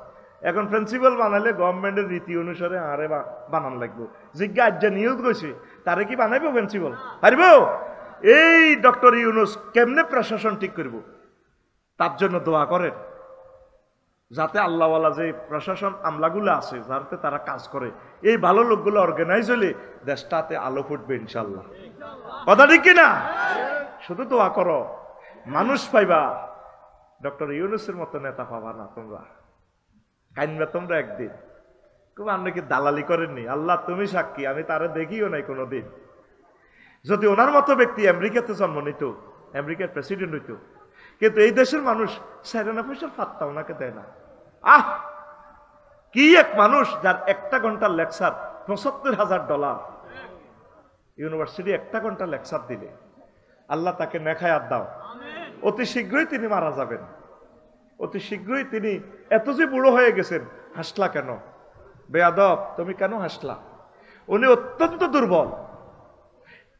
এখন প্রিন্সিপাল বানালে গভর্নমেন্টের রীতি অনুসারে আরে বানান লাগবে। জিজ্ঞা আজ নিয়োগ গেছে তারে কি বানাইব প্রিন্সিপাল? পারব? এই ডক্টর ইউনূস কেমনে প্রশাসন ঠিক করব? তার জন্য দোয়া করেন, যাতে আল্লাহওয়ালা যে প্রশাসন আমলাগুলো আছে যাতে তারা কাজ করে, এই ভালো লোকগুলো অর্গানাইজ হলে দেশটাতে আলো ফুটবে ইনশাল্লাহ। কথা ঠিক কিনা? শুধু দোয়া করো, মানুষ পাইবা। ডক্টর ইউনূসের মতো নেতা পাবা না তোমরা। কাইনবা তোমরা একদিন। আপনি কি দালালি করেননি? আল্লাহ তুমি সাক্ষী, আমি তারা দেখিও নাই কোনোদিন। যদি ওনার মতো ব্যক্তি আমেরিকাতে জন্ম নিত, আমেরিকার প্রেসিডেন্ট হইত, কিন্তু এই দেশের মানুষ 4.5 পয়সার পাত্তা ওনাকে দেয় না। আহ, কি এক মানুষ যার 1 ঘন্টার লেকচার $75,000। ইউনিভার্সিটি 1 ঘন্টা লেকচার দিলে আল্লাহ তাকে নেখায়াত দাও। অতি শীঘ্রই তিনি মারা যাবেন। অতি শীঘ্রই তিনি এত যে বুড়ো হয়ে গেছেন। হাসলা কেন? বেয়াদব, তুমি কেন হাসলা? উনি অত্যন্ত দুর্বল।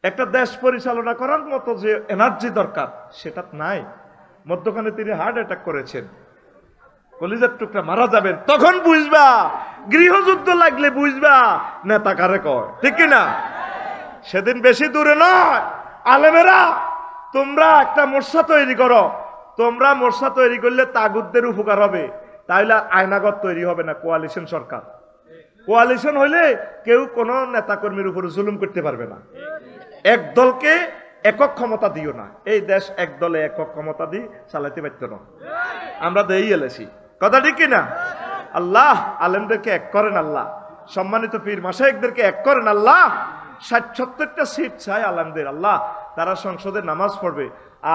একটা দেশ পরিচালনা করার মতো যে এনার্জি দরকার সেটা নাই। মধ্যখানে তিনি হার্ট অ্যাটাক করেছেন, কলিজার টুকরা মারা যাবেন। তখন বুঝবা, গৃহযুদ্ধ লাগলে বুঝবা নেতা কারে কয়, ঠিক কিনা? সেদিন বেশি দূরে নয়। আলেমেরা তোমরা একটা মোর্চা তৈরি করো। তোমরা মোর্চা তৈরি করলে তাগুতদের উপকার হবে, তাইলে আয়নাগত তৈরি হবে না কোয়ালিশন সরকার। কোয়ালিশন হইলে কেউ কোন নেতাকর্মীর উপর জুলুম করতে পারবে না। এক দলকে একক ক্ষমতা দিও না। এই দেশ এক দলে একক ক্ষমতা দিয়ে চালাতে পারত না, আমরা দেই এলেছি। কথা ঠিক কিনা? আল্লাহ আলেমদেরকে এক করেন, আল্লাহ সম্মানিত পীর মাশায়েখদেরকে এক করেন আল্লাহ। ৬০-৭০টা সিট চাই আলেমদের আল্লাহ, তারা সংসদে নামাজ পড়বে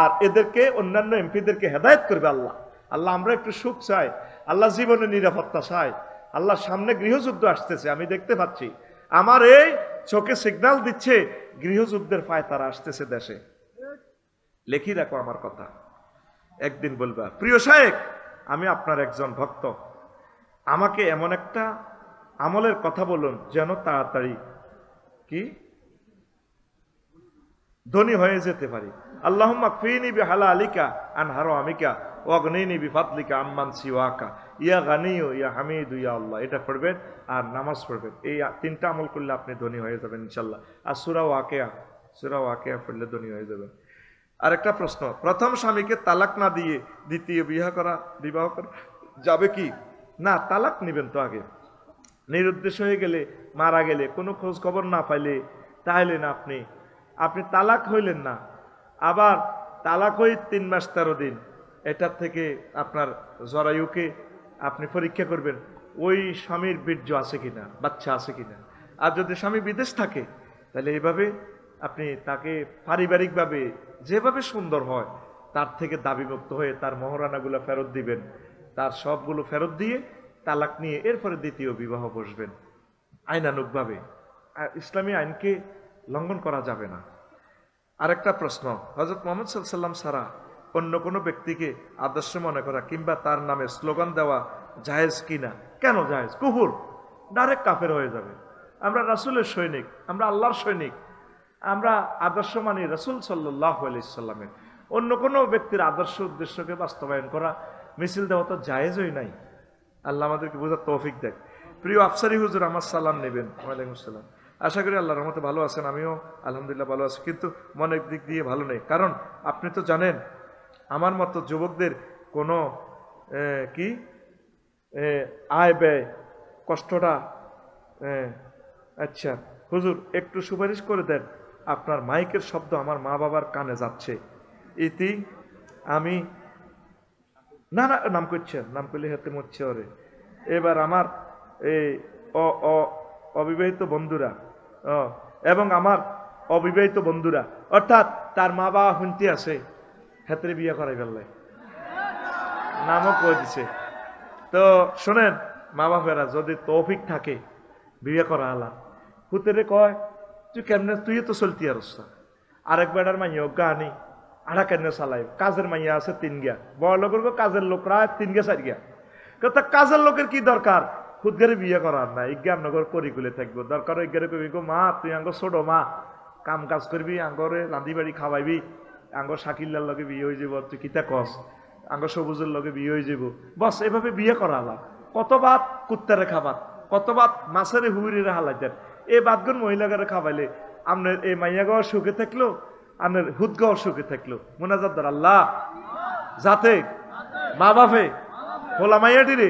আর এদেরকে অন্যান্য এমপিদেরকে হেদায়েত করবে আল্লাহ। আল্লাহ আমরা একটু সুখ চাই আল্লাহ, জীবনে নিরাপত্তা চাই আল্লাহ। সামনে গৃহযুদ্ধ আসতেছে, আমি দেখতে পাচ্ছি, আমার এই চোখে সিগন্যাল দিচ্ছে গৃহযুদ্ধের ফায়তারা আসতেছে দেশে। লেখি রাখো আমার কথা, একদিন বলবা প্রিয় শায়েখ আমি আপনার একজন ভক্ত, আমাকে এমন একটা আমলের কথা বলুন যেন তাড়াতাড়ি কি ধনী হয়ে যেতে পারি। আল্লাহুম্মা কফিনি বিহালালিকা আন হারামিকা ওয়াগনিনি বিফাদলিকা আম্মান সিওয়াকা ইয়া গানিয়ু ইয়া হামিদু ইয়া আল্লাহ। এটা পড়বেন আর নামাজ পড়বেন, এই তিনটা আমল করলে আপনি ধনী হয়ে যাবেন ইনশাআল্লাহ। আর সূরা ওয়াকিয়া পড়লে ধনী হয়ে যাবেন। আরেকটা প্রশ্ন, প্রথম স্বামীকে তালাক না দিয়ে দ্বিতীয় বিবাহ করা যাবে কি? না, তালাক নেবেন তো আগে। নিরুদ্দেশ হয়ে গেলে, মারা গেলে, কোনো খোঁজ খবর না পাইলে তাহলে না আপনি তালাক হইলেন না, আবার তালাক হই ৩ মাস ১৩ দিন, এটার থেকে আপনার জরায়ুকে আপনি পরীক্ষা করবেন ওই স্বামীর বীর্য আছে কিনা, বাচ্চা আছে কিনা। আর যদি স্বামী বিদেশ থাকে তাহলে এইভাবে আপনি তাকে পারিবারিকভাবে যেভাবে সুন্দর হয় তার থেকে দাবিমুক্ত হয়ে তার মহারানাগুলো ফেরত দিবেন, তার সবগুলো ফেরত দিয়ে তালাক নিয়ে এরপরে দ্বিতীয় বিবাহ বসবেন আইনানুগভাবে। ইসলামী আইনকে লঙ্ঘন করা যাবে না। আরেকটা প্রশ্ন, হযরত মুহাম্মদ সাল্লাল্লাহু আলাইহি ওয়াসাল্লাম ছাড়া অন্য কোনো ব্যক্তিকে আদর্শ মনে করা কিংবা তার নামে স্লোগান দেওয়া জায়েজ কিনা? কেন জায়েজ? কুফর, ডাইরেক্ট কাফের হয়ে যাবে। আমরা রাসূলের সৈনিক, আমরা আল্লাহর সৈনিক, আমরা আদর্শ মানি রাসূল সাল্লাল্লাহু আলাইহি ওয়াসাল্লামের। অন্য কোনো ব্যক্তির আদর্শ উদ্দেশ্যকে বাস্তবায়ন করা, মিছিল দেওয়া তো জায়েজই নাই। আল্লাহ আমাদেরকে বোঝার তৌফিক দেয়। প্রিয় আফসারি হুজুর আমার সালাম নেবেন। ওয়ালাইকুম আসসালাম। আশা করি আল্লাহর রহমতে ভালো আছেন, আমিও আলহামদুলিল্লাহ ভালো আছি, কিন্তু মনের দিক দিয়ে ভালো নেই। কারণ আপনি তো জানেন আমার মতো যুবকদের কোনো কি আয় ব্যয় কষ্টটা। আচ্ছা হুজুর একটু সুপারিশ করে দেন, আপনার মাইকের শব্দ আমার মা বাবার কানে যাচ্ছে। ইতি আমি না নাম করছেন, নাম করলে হাতে মরছে ওরে। এবার আমার এই অবিবাহিত বন্ধুরা এবং আমার অবিবাহিত বন্ধুরা, অর্থাৎ তার মা বাবা শুনতে আছে, হাতে বিয়ে করাই ফেললে, নামও কয়ে দিছে। তো শোনেন মা বাপেরা, যদি তৌফিক থাকে বিয়ে করা আলা হুতেরে কয় তুই কেমনে, তুই তো চলতি আর আরেক বেড়ার মাইয়া অজ্ঞা আনি আড়া কেন চালাই, কাজের মাইয়া আছে ৩ গিয়া, বড় লোকের কাজের লোক প্রায় ৩ গিয়া ৪ গিয়া। তা কাজের লোকের কি দরকার, খুদগারে বিয়ে করার না, ইজ্ঞান নগর করিকুলে থাকবো। দরকার ইজ্ঞারে কবি গো মা তুই আঙ্গ ছোট মা, কাম কাজ করবি, আঙ্গরে রাঁধি বাড়ি খাওয়াইবি, আঙ্গ শাকিল্লার লগে বিয়ে হয়ে যাব, তুই কিতা কস, আঙ্গ সবুজের লগে বিয়ে হয়ে যাব, বস এভাবে বিয়ে করা আলাপ। কত বাদ কুত্তারে খাবার, কত বাদ মাছের হুইরে হালাই দেন। এই বাদগুন মহিলাগারে খাওয়াইলে আপনার এই মাইয়া গাওয়ার সুখে থাকলো, আপনার হুদ গাওয়ার সুখে থাকলো। মোনাজাত ধর আল্লাহ যাতে মা বাপে হোলা মাইয়াটিরে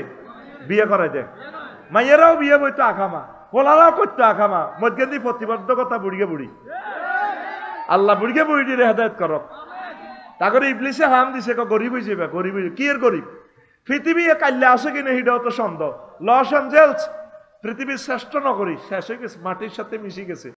বিয়ে করাই দেয়, মাইয়ারাও বিয়ে বইতো আখামা, হোলারাও করতো আখামা, মধ্যে দিয়ে প্রতিবদ্ধকতা বুড়িয়ে বুড়ি। আল্লাহ বুড়িয়ে বুড়িটিরে হেদায়েত করক। তারপরে ইবলিসে হাম দিছে গরিব হয়ে যাবে, গরিব হয়ে কি এর গরিব? পৃথিবী কাল্যা আছে কিনা সেটাও তো সন্দেহ। লস এঞ্জেলস পৃথিবীর শ্রেষ্ঠ নগরী শেষ হয়ে গেছে, মাটির সাথে মিশে গেছে।